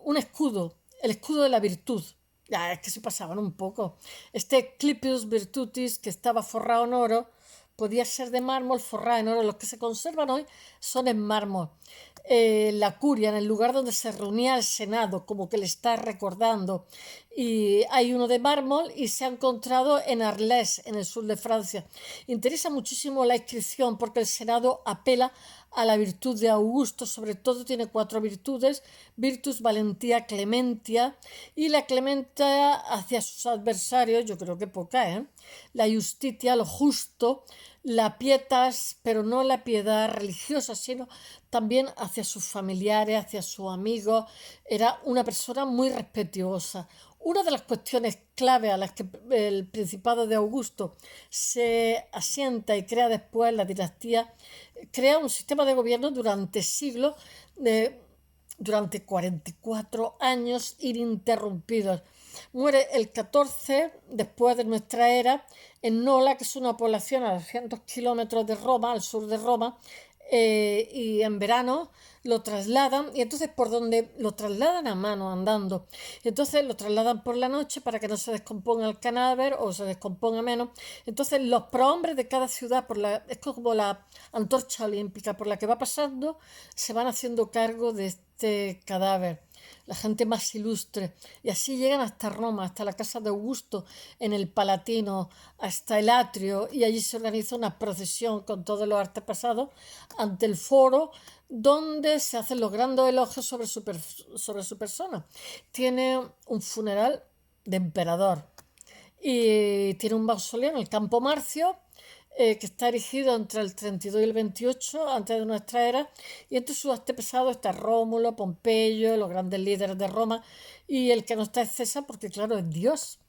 un escudo, el escudo de la virtud. Ya, es que se pasaban un poco. Este Clipius Virtutis, que estaba forrado en oro, podía ser de mármol, forrado en oro. Los que se conservan hoy son en mármol. La curia, en el lugar donde se reunía el Senado, como que le está recordando. y hay uno de mármol y se ha encontrado en Arles, en el sur de Francia. Interesa muchísimo la inscripción porque el Senado apela a la virtud de Augusto, sobre todo tiene 4 virtudes: virtus, valentía, clementia, y la clementia hacia sus adversarios, yo creo que poca, ¿eh? La justitia, lo justo, la pietas, pero no la piedad religiosa, sino también hacia sus familiares, hacia sus amigos. Era una persona muy respetuosa. Una de las cuestiones clave a las que el Principado de Augusto se asienta y crea después la dinastía, crea un sistema de gobierno durante siglos, durante 44 años ininterrumpidos. Muere el 14 después de nuestra era en Nola, que es una población a 200 kilómetros de Roma, al sur de Roma, y en verano lo trasladan, y entonces por donde lo trasladan a mano andando, entonces lo trasladan por la noche para que no se descomponga el cadáver o se descomponga menos. Entonces los prohombres de cada ciudad, es como la antorcha olímpica por la que va pasando, se van haciendo cargo de este cadáver, la gente más ilustre, y así llegan hasta Roma, hasta la casa de Augusto en el Palatino, hasta el atrio, y allí se organiza una procesión con todos los antepasados ante el foro, donde se hacen los grandes elogios sobre su persona. Tiene un funeral de emperador y tiene un mausoleo en el Campo Marcio, que está erigido entre el 32 y el 28 antes de nuestra era, y entre sus antepasados está Rómulo, Pompeyo, los grandes líderes de Roma, y el que no está es César porque claro, es Dios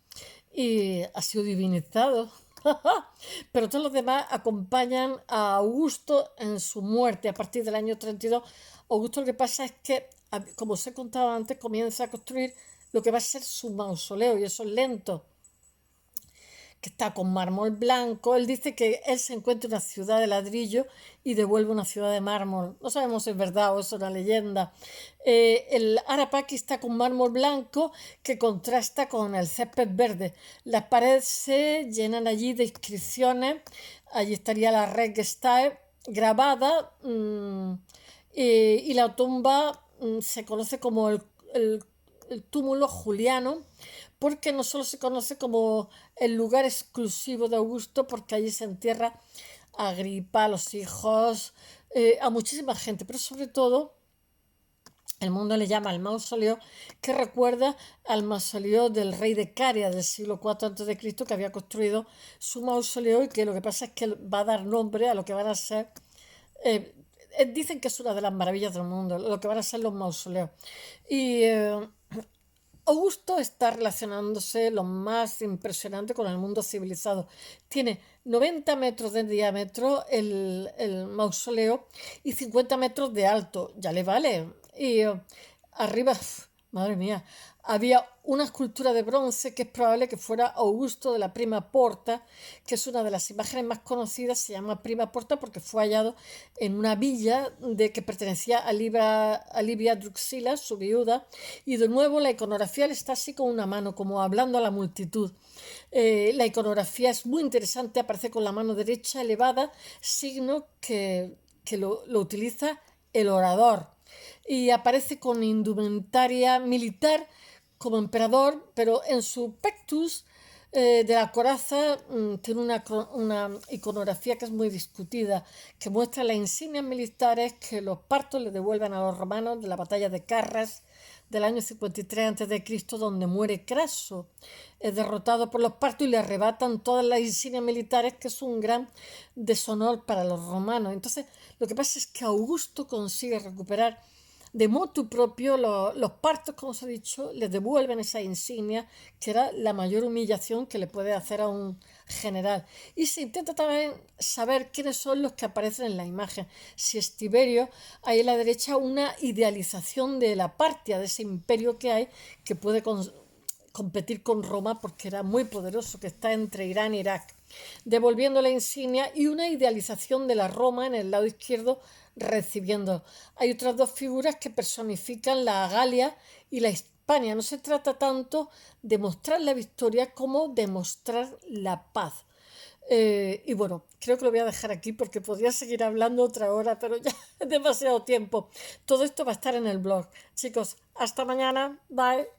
y ha sido divinizado. Pero todos los demás acompañan a Augusto en su muerte a partir del año 32. Augusto, lo que pasa es que, como os he contado antes, comienza a construir lo que va a ser su mausoleo, y eso es lento, que está con mármol blanco. Él dice que él se encuentra en una ciudad de ladrillo y devuelve una ciudad de mármol. No sabemos si es verdad o es una leyenda. El Arapaki está con mármol blanco que contrasta con el césped verde. Las paredes se llenan allí de inscripciones. Allí estaría la Regenstae grabada, y la tumba se conoce como el túmulo Juliano, porque no solo se conoce como el lugar exclusivo de Augusto, porque allí se entierra a Agripa, a los hijos, a muchísima gente, pero sobre todo el mundo le llama al mausoleo, que recuerda al mausoleo del rey de Caria del siglo IV a.C., que había construido su mausoleo, y que lo que pasa es que va a dar nombre a lo que van a ser, eh, dicen que es una de las maravillas del mundo, lo que van a ser los mausoleos. Y Augusto está relacionándose lo más impresionante con el mundo civilizado. Tiene 90 metros de diámetro el mausoleo y 50 metros de alto. Ya le vale. Y arriba, madre mía, había una escultura de bronce que es probable que fuera Augusto de la Prima Porta, que es una de las imágenes más conocidas. Se llama Prima Porta porque fue hallado en una villa que pertenecía a Livia Druxila, su viuda, y de nuevo la iconografía le está así con una mano, como hablando a la multitud. La iconografía es muy interesante, aparece con la mano derecha elevada, signo que lo utiliza el orador, y aparece con indumentaria militar como emperador, pero en su pectus, de la coraza, tiene una iconografía que es muy discutida, que muestra las insignias militares que los partos le devuelven a los romanos de la batalla de Carras del año 53 a.C., donde muere Craso, es derrotado por los partos y le arrebatan todas las insignias militares, que es un gran deshonor para los romanos. Entonces, lo que pasa es que Augusto consigue recuperar de motu propio los partos, como os he dicho, les devuelven esa insignia, que era la mayor humillación que le puede hacer a un general. Y se intenta también saber quiénes son los que aparecen en la imagen. Si es Tiberio, hay a la derecha una idealización de la Partia, de ese imperio que hay, que puede competir con Roma porque era muy poderoso, que está entre Irán e Irak, devolviendo la insignia, y una idealización de la Roma en el lado izquierdo recibiendo. Hay otras dos figuras que personifican la Galia y la Hispania. No se trata tanto de mostrar la victoria como de mostrar la paz. Y bueno, creo que lo voy a dejar aquí porque podría seguir hablando otra hora, pero ya es demasiado tiempo. Todo esto va a estar en el blog. Chicos, hasta mañana. Bye.